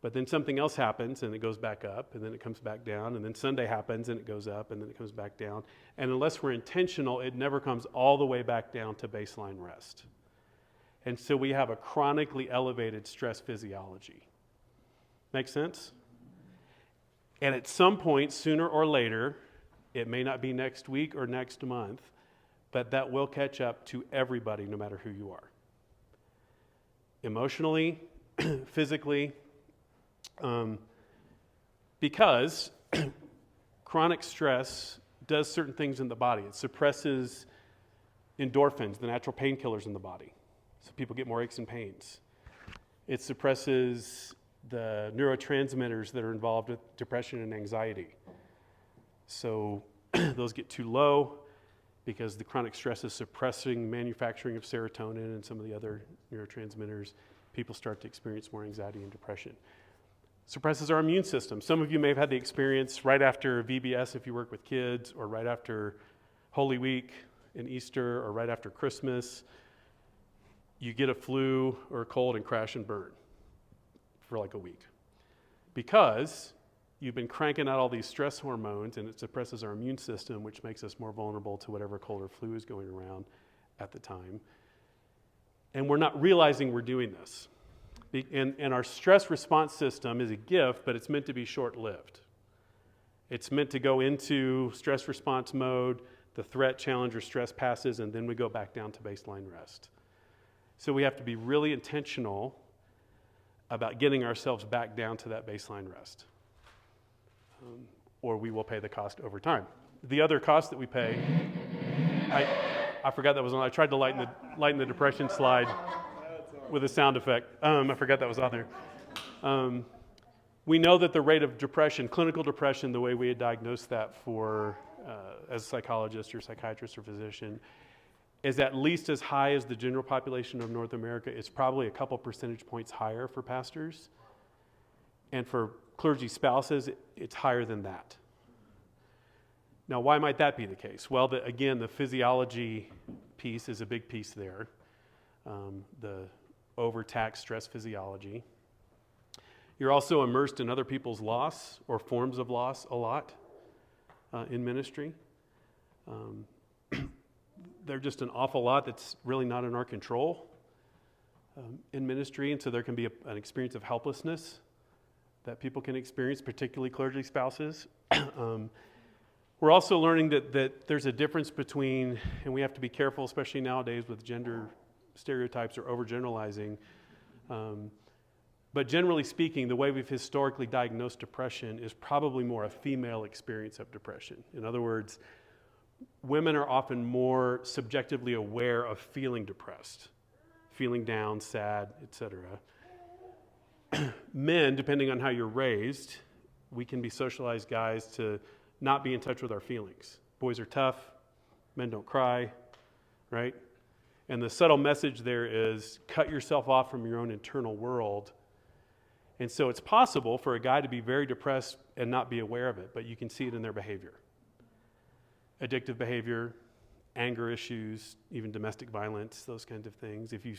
but then something else happens and it goes back up, and then it comes back down, and then Sunday happens and it goes up, and then it comes back down. And unless we're intentional, it never comes all the way back down to baseline rest. And so we have a chronically elevated stress physiology. Make sense? And at some point, sooner or later, it may not be next week or next month, but that will catch up to everybody, no matter who you are. Emotionally, physically, because chronic stress does certain things in the body. It suppresses endorphins, the natural painkillers in the body, so people get more aches and pains. It suppresses the neurotransmitters that are involved with depression and anxiety. So those get too low because the chronic stress is suppressing manufacturing of serotonin and some of the other neurotransmitters. People start to experience more anxiety and depression. Suppresses our immune system. Some of you may have had the experience right after VBS if you work with kids, or right after Holy Week and Easter, or right after Christmas. You get a flu or a cold and crash and burn for like a week, because you've been cranking out all these stress hormones, and it suppresses our immune system, which makes us more vulnerable to whatever cold or flu is going around at the time. And we're not realizing we're doing this. And our stress response system is a gift, but it's meant to be short-lived. It's meant to go into stress response mode, the threat, challenge, or stress passes, and then we go back down to baseline rest. So we have to be really intentional about getting ourselves back down to that baseline rest, or we will pay the cost over time. The other cost that we pay, I forgot that was on. I tried to lighten the depression slide with a sound effect. I forgot that was on there. We know that the rate of depression, clinical depression, the way we diagnose that for as a psychologist or psychiatrist or physician, is at least as high as the general population of North America. It's probably a couple percentage points higher for pastors. And for clergy spouses, it's higher than that. Now, why might that be the case? Well, again, the physiology piece is a big piece there. The overtaxed stress physiology. You're also immersed in other people's loss or forms of loss a lot in ministry. There's just an awful lot that's really not in our control in ministry, and so there can be an experience of helplessness that people can experience, particularly clergy spouses. We're also learning that there's a difference between, and we have to be careful, especially nowadays with gender stereotypes or overgeneralizing, but generally speaking, the way we've historically diagnosed depression is probably more a female experience of depression. In other words, women are often more subjectively aware of feeling depressed, feeling down, sad, etc. Men, depending on how you're raised, we can be socialized guys to not be in touch with our feelings. Boys are tough, men don't cry, right? And the subtle message there is cut yourself off from your own internal world. And so it's possible for a guy to be very depressed and not be aware of it, but you can see it in their behavior. Addictive behavior, anger issues, even domestic violence, those kinds of things. If you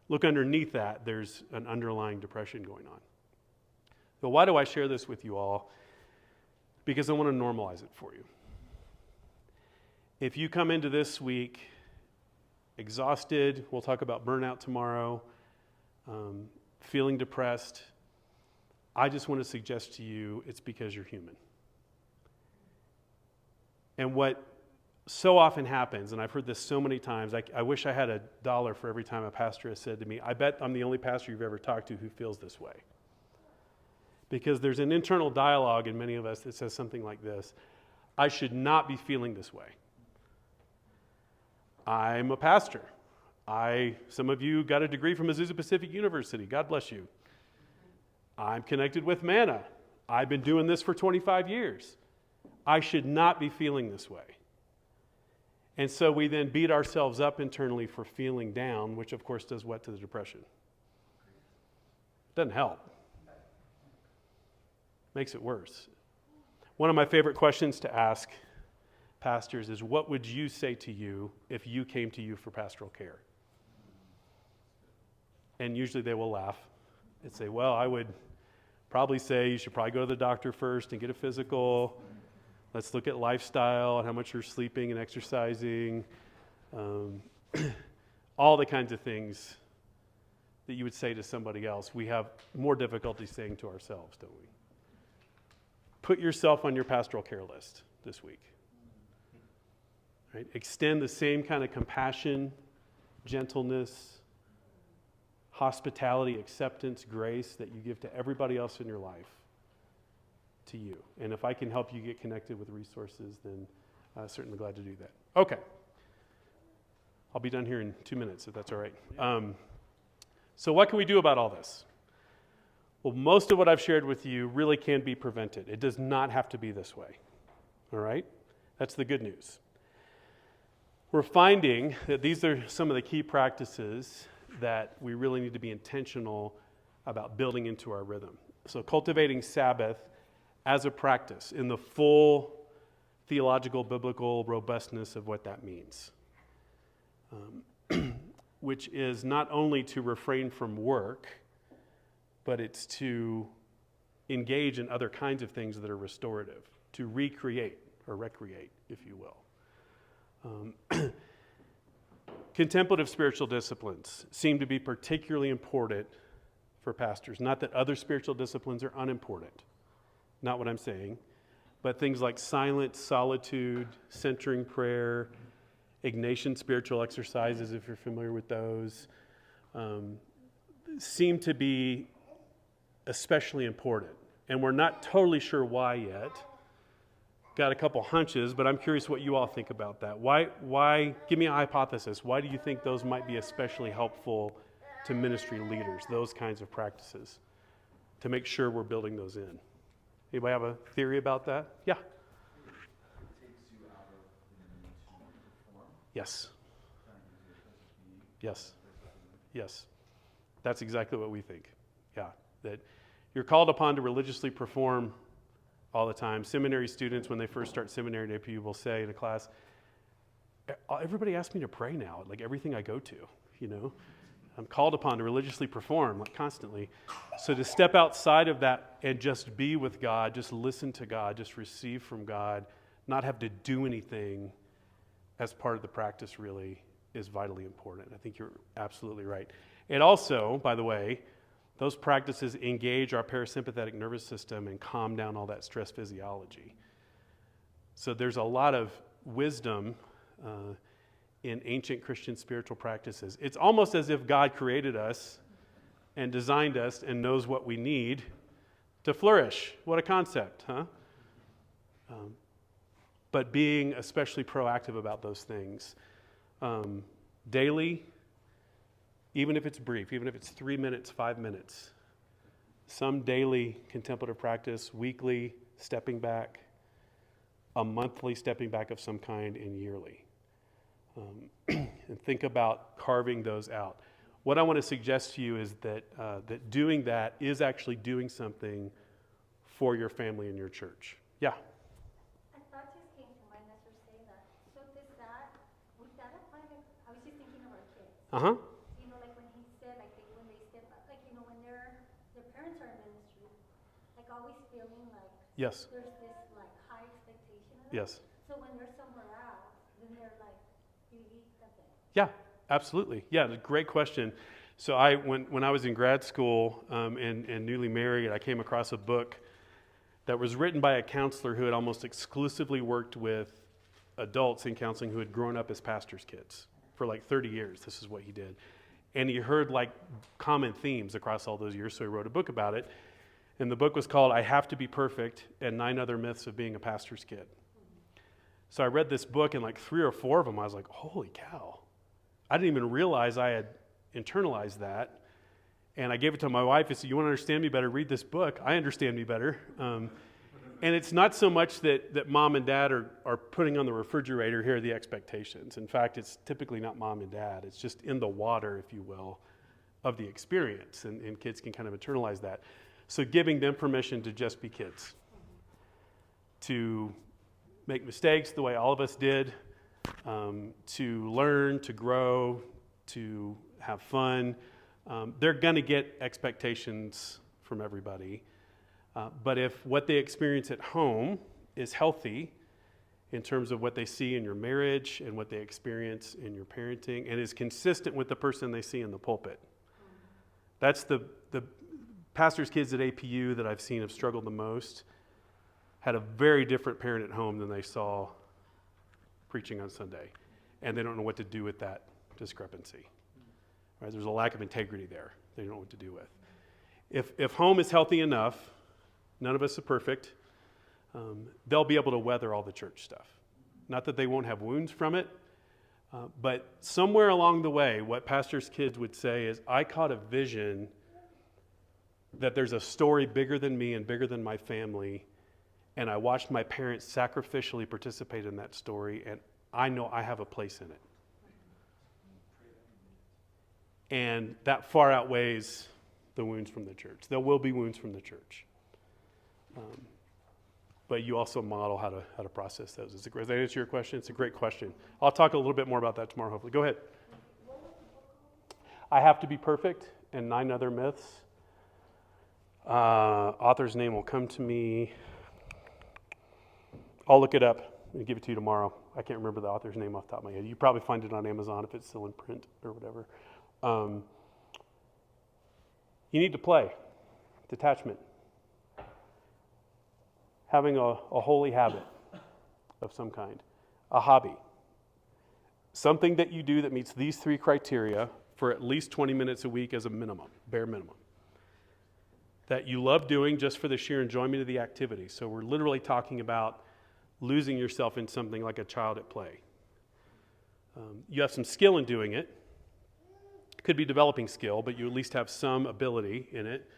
look underneath that, there's an underlying depression going on. So why do I share this with you all? Because I want to normalize it for you. If you come into this week exhausted, we'll talk about burnout tomorrow, feeling depressed, I just want to suggest to you it's because you're human. And what so often happens, and I've heard this so many times, I wish I had $1 for every time a pastor has said to me, I bet I'm the only pastor you've ever talked to who feels this way. Because there's an internal dialogue in many of us that says something like this: I should not be feeling this way. I'm a pastor. Some of you got a degree from Azusa Pacific University. God bless you. I'm connected with MANNA. I've been doing this for 25 years. I should not be feeling this way. And so we then beat ourselves up internally for feeling down, which of course does what to the depression? Doesn't help. Makes it worse. One of my favorite questions to ask pastors is, what would you say to you if you came to you for pastoral care? And usually they will laugh and say, well, I would probably say you should probably go to the doctor first and get a physical. Let's look at lifestyle and how much you're sleeping and exercising. All the kinds of things that you would say to somebody else. We have more difficulty saying to ourselves, don't we? Put yourself on your pastoral care list this week. Right? Extend the same kind of compassion, gentleness, hospitality, acceptance, grace that you give to everybody else in your life to you. And if I can help you get connected with resources, then I'm certainly glad to do that. Okay. I'll be done here in 2 minutes, if that's all right. So what can we do about all this? Well, most of what I've shared with you really can be prevented. It does not have to be this way. All right? That's the good news. We're finding that these are some of the key practices that we really need to be intentional about building into our rhythm. So cultivating Sabbath as a practice in the full theological, biblical robustness of what that means, which is not only to refrain from work, but it's to engage in other kinds of things that are restorative, to recreate or recreate, if you will. Contemplative spiritual disciplines seem to be particularly important for pastors. Not that other spiritual disciplines are unimportant, not what I'm saying, but things like silence, solitude, centering prayer, Ignatian spiritual exercises, if you're familiar with those, seem to be especially important. And we're not totally sure why yet. Got a couple hunches, but I'm curious what you all think about that. Why? Give me a hypothesis. Why do you think those might be especially helpful to ministry leaders, those kinds of practices, to make sure we're building those in? Anybody have a theory about that? Yeah. It takes you out of the need to perform. Yes. Kind of gives you a place to be. Yes. Yes. That's exactly what we think. Yeah. That you're called upon to religiously perform all the time. Seminary students, when they first start seminary, they will say in a class, everybody asks me to pray now, like everything I go to, you know. I'm called upon to religiously perform, like constantly. So to step outside of that and just be with God, just listen to God, just receive from God, not have to do anything as part of the practice really is vitally important. I think you're absolutely right. It also, by the way, those practices engage our parasympathetic nervous system and calm down all that stress physiology. So there's a lot of wisdom in ancient Christian spiritual practices. It's almost as if God created us and designed us and knows what we need to flourish. What a concept, huh? But being especially proactive about those things. Daily, even if it's brief, even if it's 3 minutes, 5 minutes, some daily contemplative practice, weekly stepping back, a monthly stepping back of some kind, and yearly. And think about carving those out. What I want to suggest to you is that that doing that is actually doing something for your family and your church. Yeah. A thought just came to mind as you're saying that. So would that apply? I was just thinking of our kids. Uh-huh. You know, like when he said, like when they step up, like you know, when their parents are in ministry, like always feeling like Yes. there's this like high expectation of them. Yes. So when they're somewhere else, then they're like, Yeah, absolutely. Yeah, great question. So when I was in grad school and newly married, I came across a book that was written by a counselor who had almost exclusively worked with adults in counseling who had grown up as pastors' kids for like 30 years. This is what he did. And he heard like common themes across all those years, so he wrote a book about it. And the book was called I Have to Be Perfect and 9 Other Myths of Being a Pastor's Kid. So I read this book, and like 3 or 4 of them, I was like, holy cow. I didn't even realize I had internalized that. And I gave it to my wife and said, you want to understand me better, read this book. I understand me better. And it's not so much that mom and dad are putting on the refrigerator, here are the expectations. In fact, it's typically not mom and dad. It's just in the water, if you will, of the experience. And kids can kind of internalize that. So giving them permission to just be kids. To make mistakes the way all of us did. To learn, to grow, to have fun. They're going to get expectations from everybody. But if what they experience at home is healthy in terms of what they see in your marriage and what they experience in your parenting and is consistent with the person they see in the pulpit, that's the pastors' kids at APU that I've seen have struggled the most, had a very different parent at home than they saw preaching on Sunday. And they don't know what to do with that discrepancy. Right? There's a lack of integrity there. They don't know what to do with. If home is healthy enough, none of us are perfect, they'll be able to weather all the church stuff. Not that they won't have wounds from it, but somewhere along the way, what pastors' kids would say is, I caught a vision that there's a story bigger than me and bigger than my family, and I watched my parents sacrificially participate in that story, and I know I have a place in it. And that far outweighs the wounds from the church. There will be wounds from the church. But you also model how to process those. Does that answer your question? It's a great question. I'll talk a little bit more about that tomorrow, hopefully. Go ahead. I Have to Be Perfect and 9 Other Myths. Author's name will come to me. I'll look it up and give it to you tomorrow. I can't remember the author's name off the top of my head. You probably find it on Amazon if it's still in print or whatever. You need to play. Detachment. Having a holy habit of some kind. A hobby. Something that you do that meets these 3 criteria for at least 20 minutes a week as a minimum, bare minimum. That you love doing just for the sheer enjoyment of the activity. So we're literally talking about losing yourself in something like a child at play. You have some skill in doing it. Could be developing skill, but you at least have some ability in it.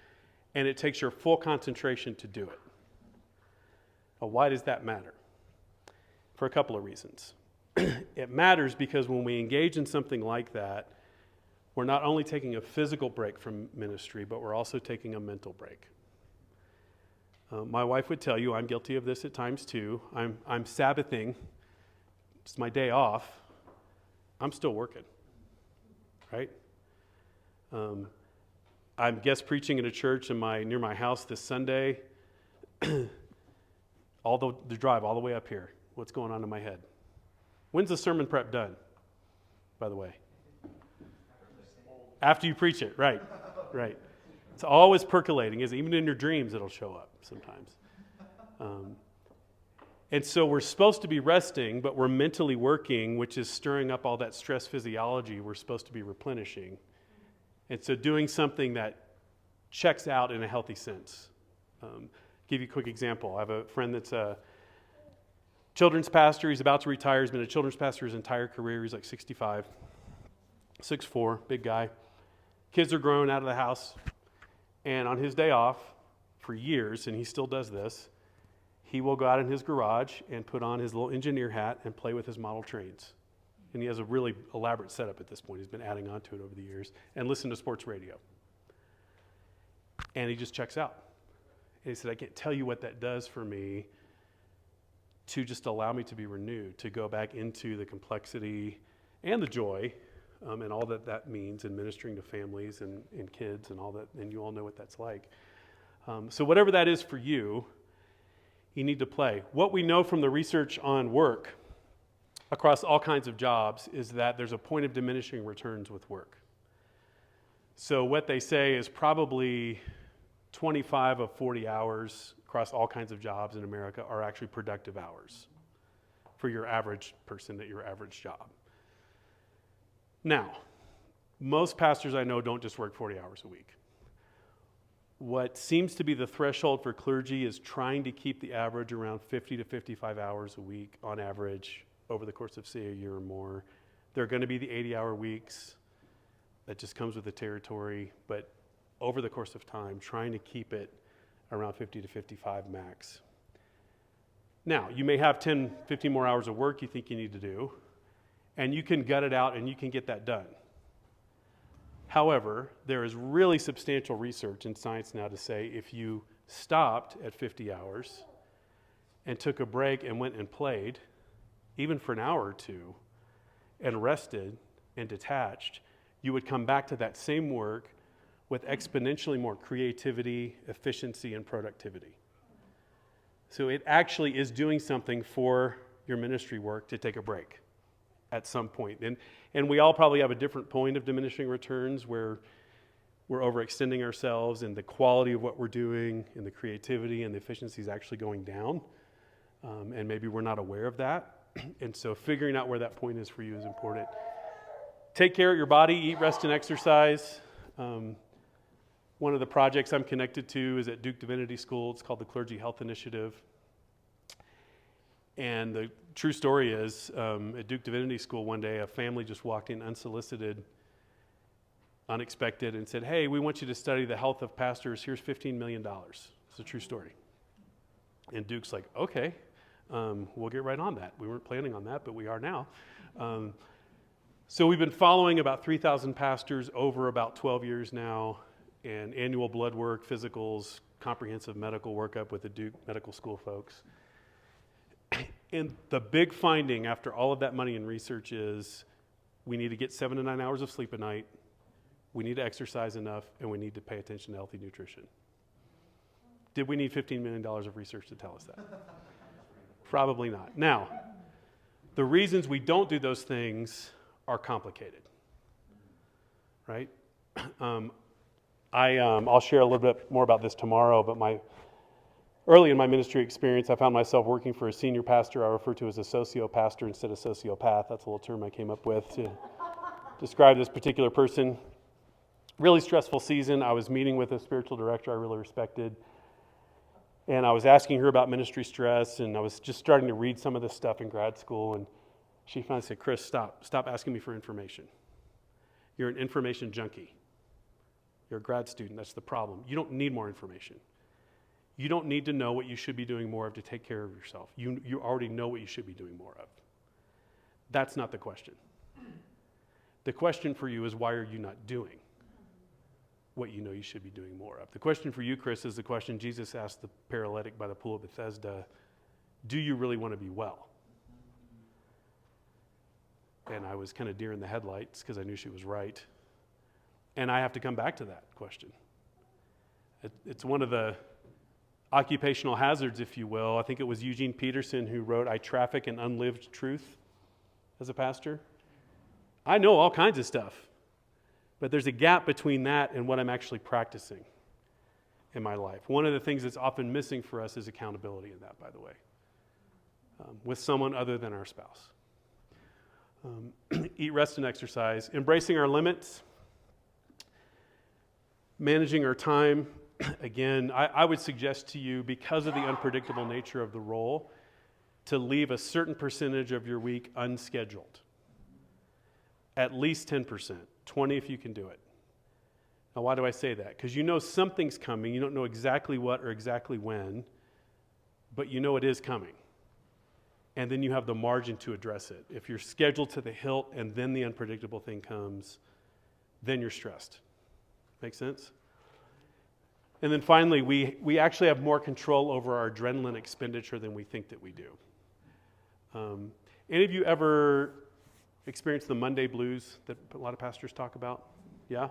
And it takes your full concentration to do it. Well, why does that matter? For a couple of reasons. It matters because when we engage in something like that, we're not only taking a physical break from ministry, but we're also taking a mental break. My wife would tell you, I'm guilty of this at times too. I'm Sabbathing. It's my day off. I'm still working, right? I'm guest preaching at a church near my house this Sunday. The drive all the way up here. What's going on in my head? When's the sermon prep done, by the way? After you preach it, right. It's always percolating. Even in your dreams, it'll show up sometimes. And so we're supposed to be resting, but we're mentally working, which is stirring up all that stress physiology we're supposed to be replenishing. And so doing something that checks out in a healthy sense. Give you a quick example. I have a friend that's a children's pastor. He's about to retire. He's been a children's pastor his entire career. He's like 65, 6'4", big guy. Kids are grown out of the house. And on his day off, for years, and he still does this, he will go out in his garage and put on his little engineer hat and play with his model trains. And he has a really elaborate setup at this point. He's been adding on to it over the years. And listen to sports radio. And he just checks out. And he said, I can't tell you what that does for me to just allow me to be renewed, to go back into the complexity and the joy and all that means in ministering to families and kids and all that. And you all know what that's like. So whatever that is for you, you need to play. What we know from the research on work across all kinds of jobs is that there's a point of diminishing returns with work. So what they say is probably 25 of 40 hours across all kinds of jobs in America are actually productive hours for your average person at your average job. Now, most pastors I know don't just work 40 hours a week. What seems to be the threshold for clergy is trying to keep the average around 50 to 55 hours a week on average over the course of, say, a year or more. There are going to be the 80-hour weeks. That just comes with the territory. But over the course of time, trying to keep it around 50 to 55 max. Now, you may have 10, 15 more hours of work you think you need to do, and you can gut it out and you can get that done. However, there is really substantial research in science now to say if you stopped at 50 hours and took a break and went and played, even for an hour or two, and rested and detached, you would come back to that same work with exponentially more creativity, efficiency, and productivity. So it actually is doing something for your ministry work to take a break at some point. And we all probably have a different point of diminishing returns where we're overextending ourselves and the quality of what we're doing and the creativity and the efficiency is actually going down. And maybe we're not aware of that. And so figuring out where that point is for you is important. Take care of your body, eat, rest, and exercise. One of the projects I'm connected to is at Duke Divinity School. It's called the Clergy Health Initiative. And the true story is, at Duke Divinity School one day, a family just walked in unsolicited, unexpected, and said, hey, we want you to study the health of pastors. Here's $15 million. It's a true story. And Duke's like, okay. We'll get right on that. We weren't planning on that, but we are now. So we've been following about 3,000 pastors over about 12 years now, and annual blood work, physicals, comprehensive medical workup with the Duke Medical School folks. And the big finding after all of that money and research is we need to get 7 to 9 hours of sleep a night, we need to exercise enough, and we need to pay attention to healthy nutrition. Did we need $15 million of research to tell us that? Probably not. Now, the reasons we don't do those things are complicated, right? I'll share a little bit more about this tomorrow, but early in my ministry experience, I found myself working for a senior pastor I refer to as a socio-pastor instead of sociopath. That's a little term I came up with to describe this particular person. Really stressful season. I was meeting with a spiritual director I really respected, and I was asking her about ministry stress, and I was just starting to read some of this stuff in grad school, and she finally said, Chris, stop asking me for information. You're an information junkie. You're a grad student, that's the problem. You don't need more information. You don't need to know what you should be doing more of to take care of yourself. You already know what you should be doing more of. That's not the question. The question for you is, why are you not doing what you know you should be doing more of? The question for you, Chris, is the question Jesus asked the paralytic by the pool of Bethesda: do you really want to be well? And I was kind of deer in the headlights because I knew she was right. And I have to come back to that question. It's one of the occupational hazards, if you will. I think it was Eugene Peterson who wrote, I traffic in unlived truth as a pastor. I know all kinds of stuff, but there's a gap between that and what I'm actually practicing in my life. One of the things that's often missing for us is accountability in that, by the way, with someone other than our spouse. Eat, rest, and exercise. Embracing our limits. Managing our time. Again, I would suggest to you, because of the unpredictable nature of the role, to leave a certain percentage of your week unscheduled. At least 10%, 20 if you can do it. Now, why do I say that? Because you know something's coming. You don't know exactly what or exactly when, but you know it is coming. And then you have the margin to address it. If you're scheduled to the hilt and then the unpredictable thing comes, then you're stressed. Make sense? And then finally, we actually have more control over our adrenaline expenditure than we think that we do. Any of you ever experienced the Monday blues that a lot of pastors talk about? Yeah?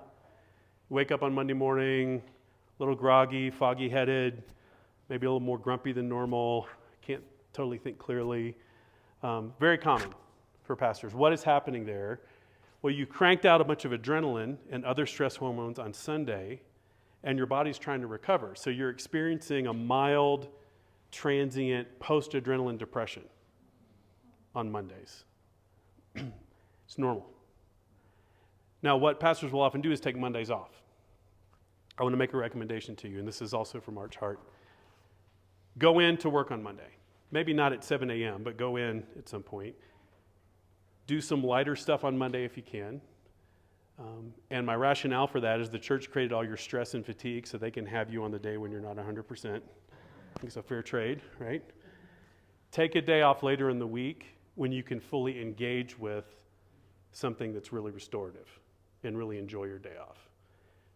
Wake up on Monday morning, a little groggy, foggy-headed, maybe a little more grumpy than normal, can't totally think clearly. Very common for pastors. What is happening there? Well, you cranked out a bunch of adrenaline and other stress hormones on Sunday, and your body's trying to recover. So you're experiencing a mild, transient, post-adrenaline depression on Mondays. It's normal. Now, what pastors will often do is take Mondays off. I want to make a recommendation to you, and this is also from Arch Heart. Go in to work on Monday. Maybe not at 7 a.m., but go in at some point. Do some lighter stuff on Monday if you can. And my rationale for that is the church created all your stress and fatigue so they can have you on the day when you're not 100%. I think it's a fair trade, right? Take a day off later in the week when you can fully engage with something that's really restorative and really enjoy your day off.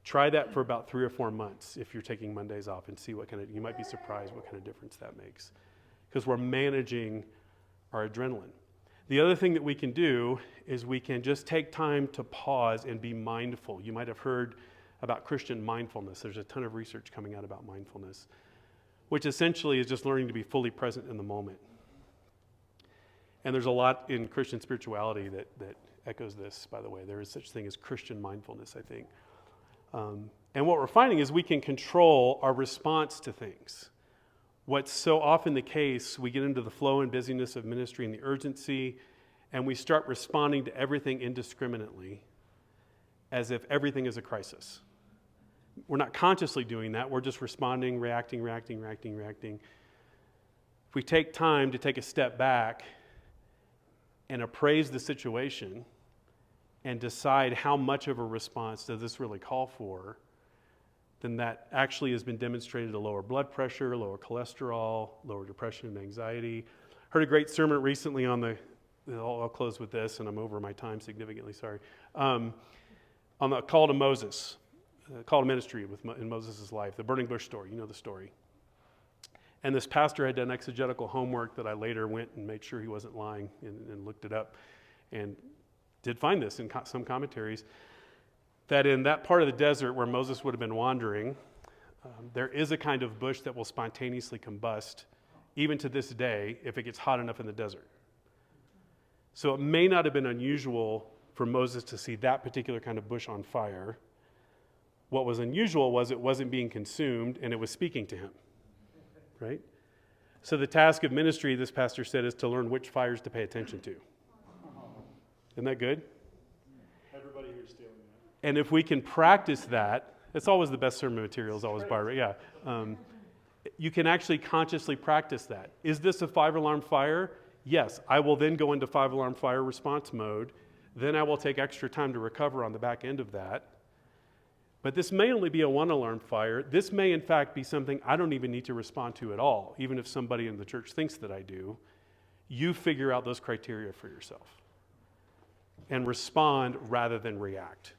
Try that for about 3 or 4 months if you're taking Mondays off, and see you might be surprised what kind of difference that makes. Because we're managing our adrenaline. The other thing that we can do is we can just take time to pause and be mindful. You might have heard about Christian mindfulness. There's a ton of research coming out about mindfulness, which essentially is just learning to be fully present in the moment. And there's a lot in Christian spirituality that echoes this, by the way. There is such thing as Christian mindfulness, I think. And what we're finding is we can control our response to things. What's so often the case, we get into the flow and busyness of ministry and the urgency, and we start responding to everything indiscriminately as if everything is a crisis. We're not consciously doing that. We're just responding, reacting. If we take time to take a step back and appraise the situation and decide how much of a response does this really call for, then that actually has been demonstrated to lower blood pressure, lower cholesterol, lower depression and anxiety. Heard a great sermon recently on I'll close with this, and I'm over my time significantly, sorry, on the call to Moses, call to ministry in Moses' life, the burning bush story. You know the story. And this pastor had done exegetical homework that I later went and made sure he wasn't lying and looked it up, and did find this in some commentaries, that in that part of the desert where Moses would have been wandering, there is a kind of bush that will spontaneously combust, even to this day, if it gets hot enough in the desert. So it may not have been unusual for Moses to see that particular kind of bush on fire. What was unusual was it wasn't being consumed, and it was speaking to him, right? So the task of ministry, this pastor said, is to learn which fires to pay attention to. Isn't that good? Everybody here's stealing that. And if we can practice that, it's always the best sermon material, is always by, yeah. You can actually consciously practice that. Is this a 5-alarm fire? Yes. I will then go into 5-alarm fire response mode. Then I will take extra time to recover on the back end of that. But this may only be a 1-alarm fire. This may, in fact, be something I don't even need to respond to at all, even if somebody in the church thinks that I do. You figure out those criteria for yourself and respond rather than react.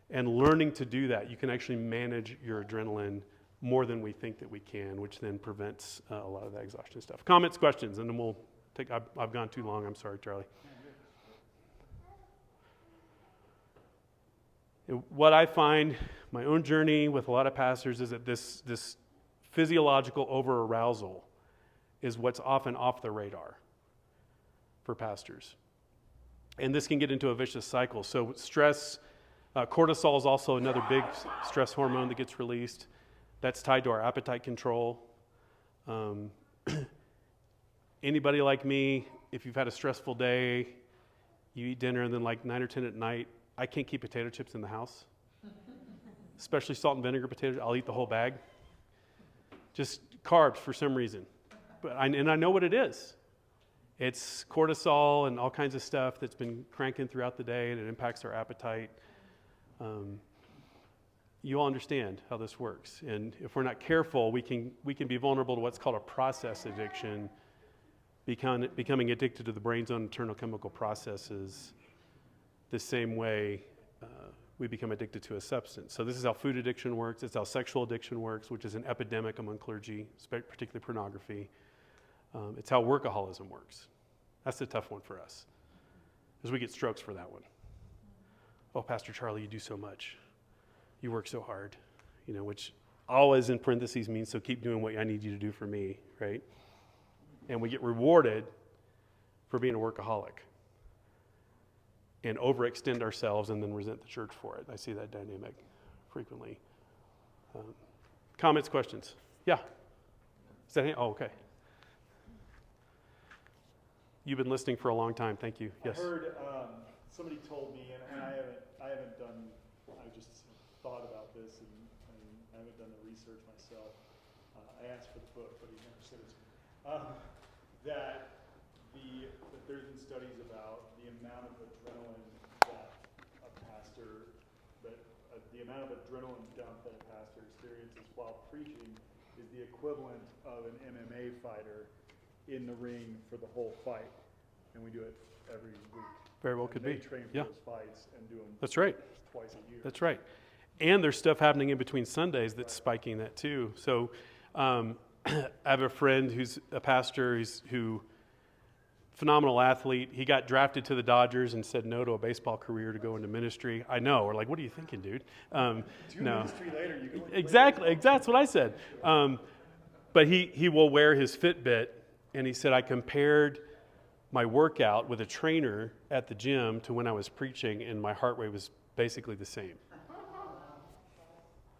And learning to do that, you can actually manage your adrenaline more than we think that we can, which then prevents a lot of that exhaustion stuff. Comments, questions, and then we'll take, I've gone too long. I'm sorry, Charlie. What I find, my own journey with a lot of pastors, is that this physiological over-arousal is what's often off the radar for pastors. And this can get into a vicious cycle. So stress, cortisol is also another big stress hormone that gets released. That's tied to our appetite control. Anybody like me, if you've had a stressful day, you eat dinner, and then like 9 or 10 at night, I can't keep potato chips in the house, especially salt and vinegar potatoes. I'll eat the whole bag. Just carbs for some reason. And I know what it is. It's cortisol and all kinds of stuff that's been cranking throughout the day, and it impacts our appetite. You all understand how this works. And if we're not careful, we can be vulnerable to what's called a process addiction, becoming addicted to the brain's own internal chemical processes the same way we become addicted to a substance. So this is how food addiction works. It's how sexual addiction works, which is an epidemic among clergy, particularly pornography. It's how workaholism works. That's the tough one for us, because we get strokes for that one. Oh, Pastor Charlie, you do so much. You work so hard, which always in parentheses means, so keep doing what I need you to do for me, right? And we get rewarded for being a workaholic and overextend ourselves and then resent the church for it. I see that dynamic frequently. Comments, questions? Yeah? Is that oh, okay. You've been listening for a long time. Thank you. Yes? I heard somebody told me, and I haven't done, I just thought about this, and I haven't done the research myself. I asked for the book, but he never said it to me. That there's been studies about the amount of adrenaline that the amount of adrenaline dump that a pastor experiences while preaching is the equivalent of an MMA fighter in the ring for the whole fight, and we do it every week. Very well And could they be. train for Yeah. those fights and do them That's right. twice a year. That's right. And there's stuff happening in between Sundays that's spiking that too. So I have a friend who's a pastor who phenomenal athlete. He got drafted to the Dodgers and said no to a baseball career to go into ministry. I know. We're like, what are you thinking, dude? Do No. ministry later, you go Exactly. That's what I said. But he will wear his Fitbit, and he said, I compared my workout with a trainer at the gym to when I was preaching, and my heart rate was basically the same.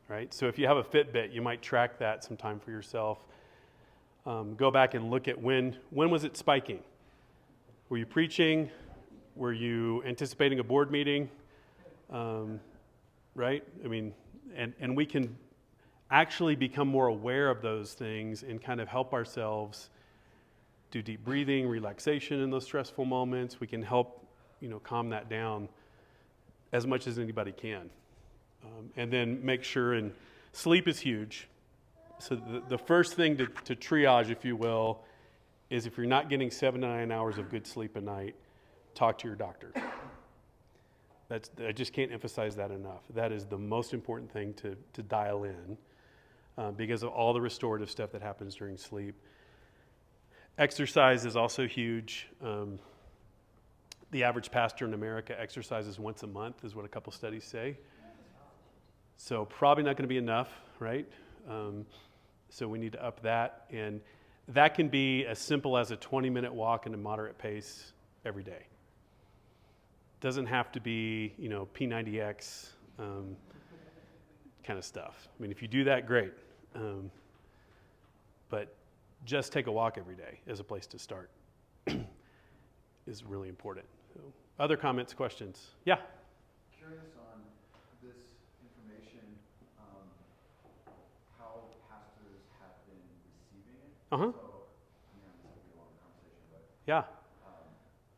Right? So if you have a Fitbit, you might track that sometime for yourself. Go back and look at when was it spiking? Were you preaching? Were you anticipating a board meeting? Right? I mean, and we can actually become more aware of those things and kind of help ourselves do deep breathing, relaxation in those stressful moments. We can help, calm that down as much as anybody can. And then make sure, and sleep is huge. So the first thing to triage, if you will, is if you're not getting 7 to 9 hours of good sleep a night, talk to your doctor. I just can't emphasize that enough. That is the most important thing to dial in because of all the restorative stuff that happens during sleep. Exercise is also huge. The average pastor in America exercises once a month, is what a couple studies say. So probably not going to be enough, right? So we need to up that. And that can be as simple as a 20-minute walk at a moderate pace every day. Doesn't have to be, P90X kind of stuff. I mean, if you do that, great. But just take a walk every day as a place to start is really important. So, other comments, questions? Yeah? Curious on this information, how pastors have been receiving it. Uh-huh. So, this will be a long conversation, but Yeah.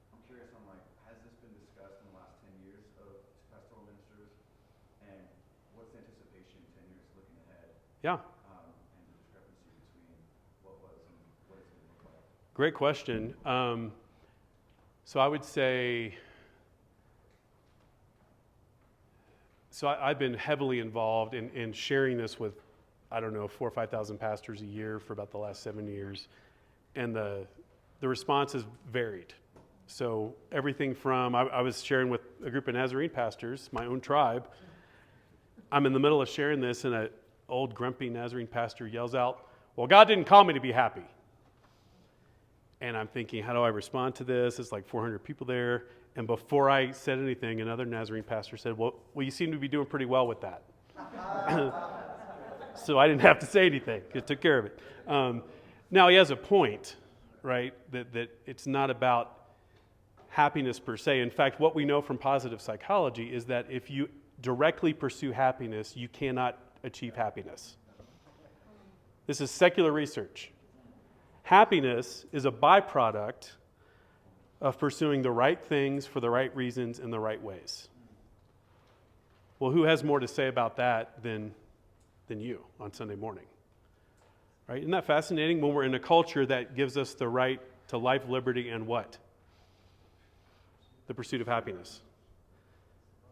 I'm curious on has this been discussed in the last 10 years of pastoral ministers, and what's the anticipation 10 years looking ahead, Yeah. and the discrepancy between what was and what it's going to look like? Great question. So I would say, I've been heavily involved in sharing this with, 4,000 or 5,000 pastors a year for about the last 7 years. And the response has varied. So everything from, I was sharing with a group of Nazarene pastors, my own tribe. I'm in the middle of sharing this, and an old grumpy Nazarene pastor yells out, well, God didn't call me to be happy. And I'm thinking, how do I respond to this? It's like 400 people there. And before I said anything, another Nazarene pastor said, well, you seem to be doing pretty well with that. So I didn't have to say anything. It took care of it. Now, he has a point, right, that it's not about happiness per se. In fact, what we know from positive psychology is that if you directly pursue happiness, you cannot achieve happiness. This is secular research. Happiness is a byproduct of pursuing the right things for the right reasons in the right ways. Well, who has more to say about that than you on Sunday morning? Right? Isn't that fascinating when we're in a culture that gives us the right to life, liberty, and what? The pursuit of happiness.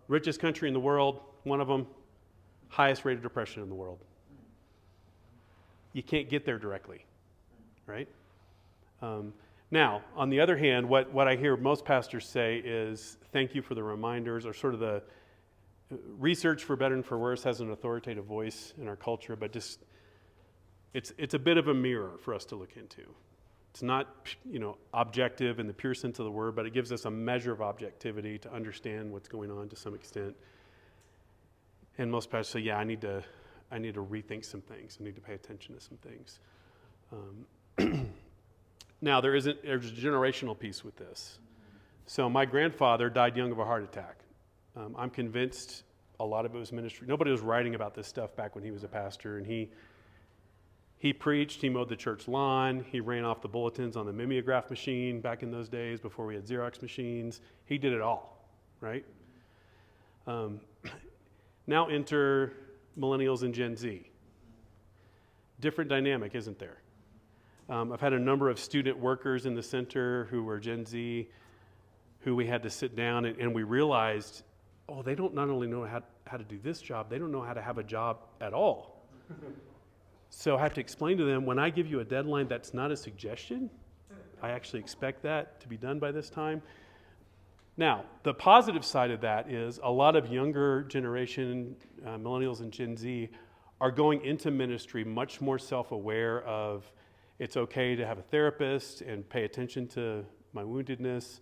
Richest country in the world, one of them, highest rate of depression in the world. You can't get there directly. Right? Now, on the other hand, what I hear most pastors say is, thank you for the reminders, or sort of the research, for better and for worse, has an authoritative voice in our culture, but just it's a bit of a mirror for us to look into. It's not, objective in the pure sense of the word, but it gives us a measure of objectivity to understand what's going on to some extent. And most pastors say, yeah, I need to rethink some things. I need to pay attention to some things. Now, there's a generational piece with this. So my grandfather died young of a heart attack. I'm convinced a lot of it was ministry. Nobody was writing about this stuff back when he was a pastor, and he preached, he mowed the church lawn, he ran off the bulletins on the mimeograph machine back in those days before we had Xerox machines. He did it all, right? Now enter millennials and Gen Z. Different dynamic, isn't there? I've had a number of student workers in the center who were Gen Z, who we had to sit down and we realized, oh, they don't not only know how to do this job, they don't know how to have a job at all. So I have to explain to them, when I give you a deadline, that's not a suggestion. I actually expect that to be done by this time. Now, the positive side of that is a lot of younger generation, millennials and Gen Z, are going into ministry much more self-aware of it's okay to have a therapist and pay attention to my woundedness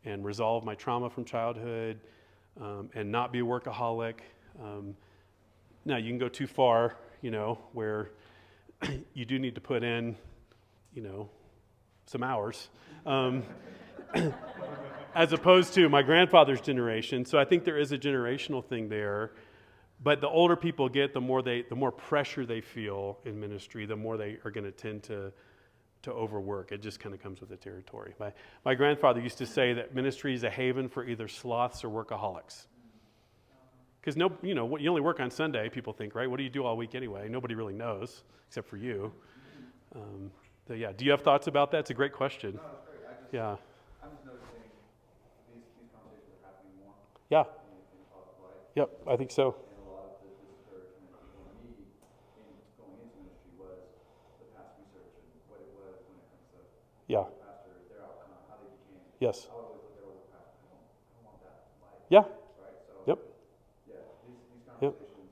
and resolve my trauma from childhood and not be a workaholic. Now, you can go too far, where you do need to put in, some hours. As opposed to my grandfather's generation. So I think there is a generational thing there. But the older people get, the more pressure they feel in ministry, the more they are going to tend to overwork. It just kind of comes with the territory. My grandfather used to say that ministry is a haven for either sloths or workaholics. Because you only work on Sunday, people think, right? What do you do all week anyway? Nobody really knows, except for you. So yeah, do you have thoughts about that? It's a great question. No, that's great. I'm just noticing these conversations are happening more. Yeah. In public life. Yep, I think so. And a lot of the discouragement for me in going into ministry was the past research and what it was when it comes to Yeah. the pastors, their outcome, how they became. Yes. I would always look at older pastors. I don't want that life. Yeah. Right? So Yep. yeah, these Yep. conversations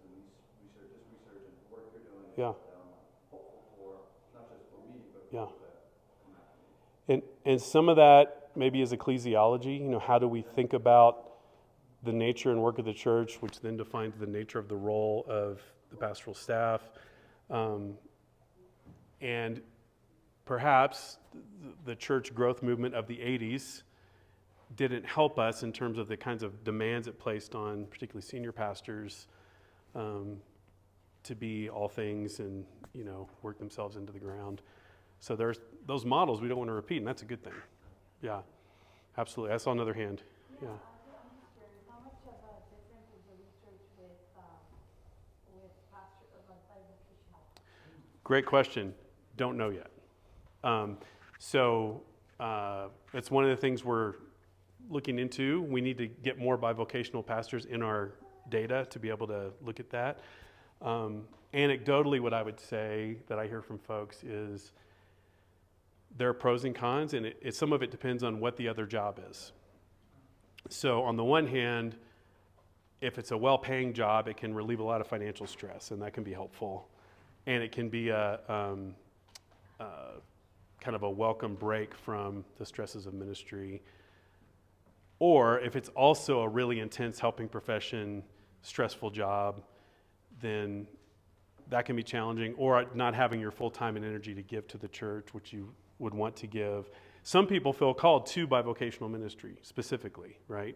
and this research and the work you're doing Yeah. that I'm hopeful for, not just for me, but for Yeah. those that come after me. And some of that maybe is ecclesiology. How do we think about the nature and work of the church, which then defines the nature of the role of the pastoral staff. And perhaps the church growth movement of the 80s didn't help us in terms of the kinds of demands it placed on particularly senior pastors to be all things and, work themselves into the ground. So there's those models we don't want to repeat, and that's a good thing. Yeah, absolutely. I saw another hand. Yeah. I'm just curious, how much of a difference is the research with pastor of bivocational? Great question. Don't know yet. It's one of the things we're looking into. We need to get more bivocational pastors in our data to be able to look at that. Anecdotally, what I would say that I hear from folks is there are pros and cons, and some of it depends on what the other job is. So on the one hand, if it's a well-paying job, it can relieve a lot of financial stress, and that can be helpful. And it can be a kind of a welcome break from the stresses of ministry. Or if it's also a really intense helping profession, stressful job, then that can be challenging. Or not having your full time and energy to give to the church, which you would want to give. Some people feel called to bivocational ministry specifically, right?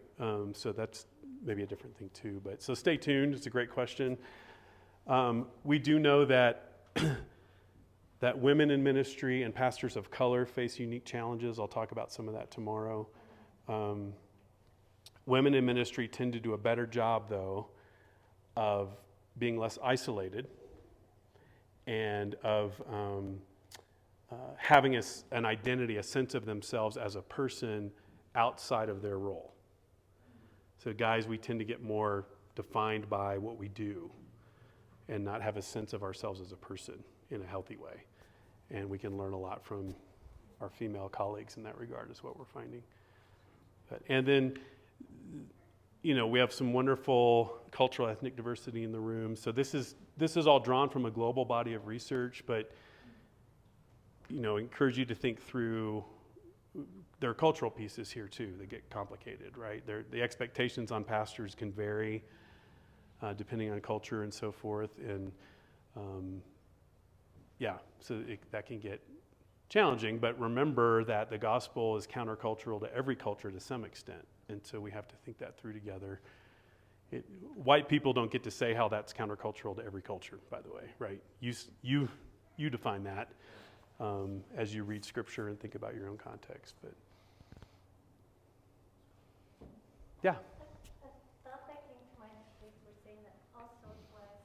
So that's maybe a different thing too. But so stay tuned. It's a great question. We do know that that women in ministry and pastors of color face unique challenges. I'll talk about some of that tomorrow. Women in ministry tend to do a better job, though, of being less isolated and of having an identity, a sense of themselves as a person outside of their role. So guys, we tend to get more defined by what we do and not have a sense of ourselves as a person in a healthy way. And we can learn a lot from our female colleagues in that regard is what we're finding. And then, we have some wonderful cultural ethnic diversity in the room. So this is all drawn from a global body of research, but encourage you to think through. There are cultural pieces here too that get complicated, right? The expectations on pastors can vary depending on culture and so forth, and that can get challenging. But remember that the gospel is countercultural to every culture to some extent, and so we have to think that through together. White people don't get to say how that's countercultural to every culture, by the way, right? You define that as you read scripture and think about your own context. But yeah. A thought that came to mind as we were saying that also was,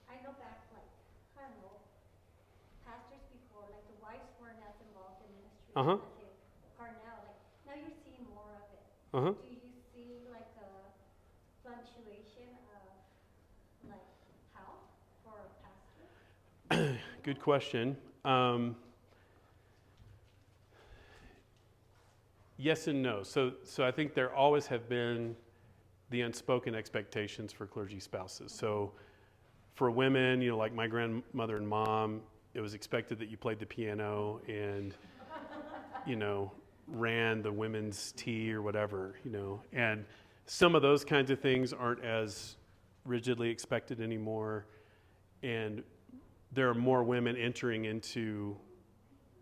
I know back, I don't know, Uh-huh. Okay, Parnell, like, now you're seeing more of it. Uh-huh. Do you see like a fluctuation of like health for a pastor? Good question. Yes and no. So I think there always have been the unspoken expectations for clergy spouses. So for women, you know, like my grandmother and mom, it was expected that you played the piano and, you know, ran the women's tea or whatever, you know. And some of those kinds of things aren't as rigidly expected anymore. And there are more women entering into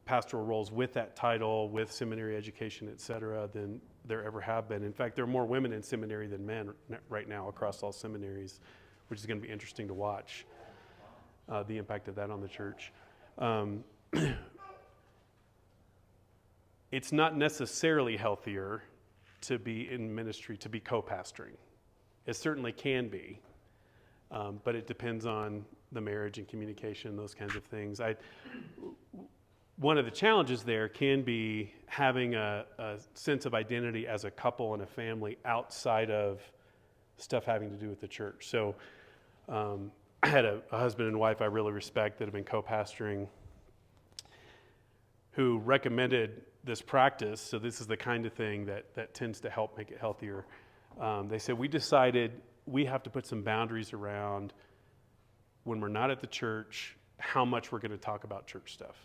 pastoral roles with that title, with seminary education, et cetera, than there ever have been. In fact, there are more women in seminary than men right now across all seminaries, which is going to be interesting to watch the impact of that on the church. It's not necessarily healthier to be in ministry, to be co-pastoring. It certainly can be, but it depends on the marriage and communication, those kinds of things. One of the challenges there can be having a sense of identity as a couple and a family outside of stuff having to do with the church. So I had a husband and wife I really respect that have been co-pastoring who recommended this practice. So this is the kind of thing that tends to help make it healthier. They said, we decided we have to put some boundaries around when we're not at the church, how much we're going to talk about church stuff.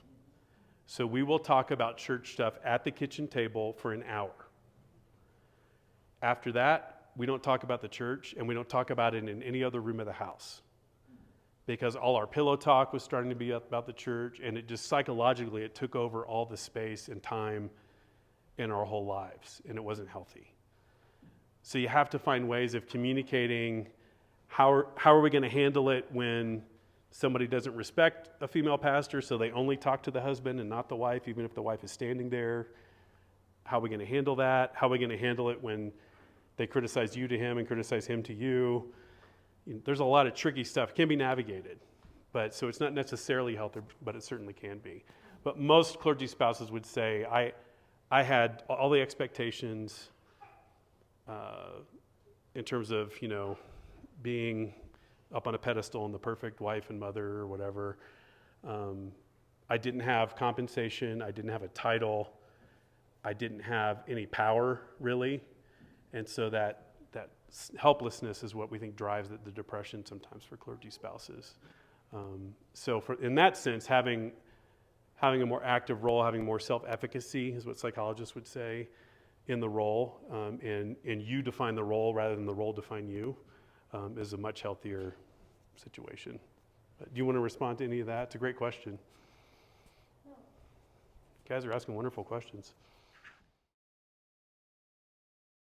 So we will talk about church stuff at the kitchen table for an hour. After that, we don't talk about the church, and we don't talk about it in any other room of the house. Because all our pillow talk was starting to be about the church, and it just psychologically, it took over all the space and time in our whole lives, and it wasn't healthy. So you have to find ways of communicating how are we going to handle it when somebody doesn't respect a female pastor, so they only talk to the husband and not the wife, even if the wife is standing there. How are we going to handle that? How are we going to handle it when they criticize you to him and criticize him to you? There's a lot of tricky stuff. It can be navigated. But so it's not necessarily healthy, but it certainly can be. But most clergy spouses would say, I had all the expectations in terms of, you know, being up on a pedestal and the perfect wife and mother or whatever. I didn't have compensation. I didn't have a title. I didn't have any power, really. And so that helplessness is what we think drives the depression sometimes for clergy spouses. So in that sense, having a more active role, having more self-efficacy is what psychologists would say in the role, and you define the role rather than the role define you, is a much healthier situation. But do you want to respond to any of that? It's a great question. You guys are asking wonderful questions.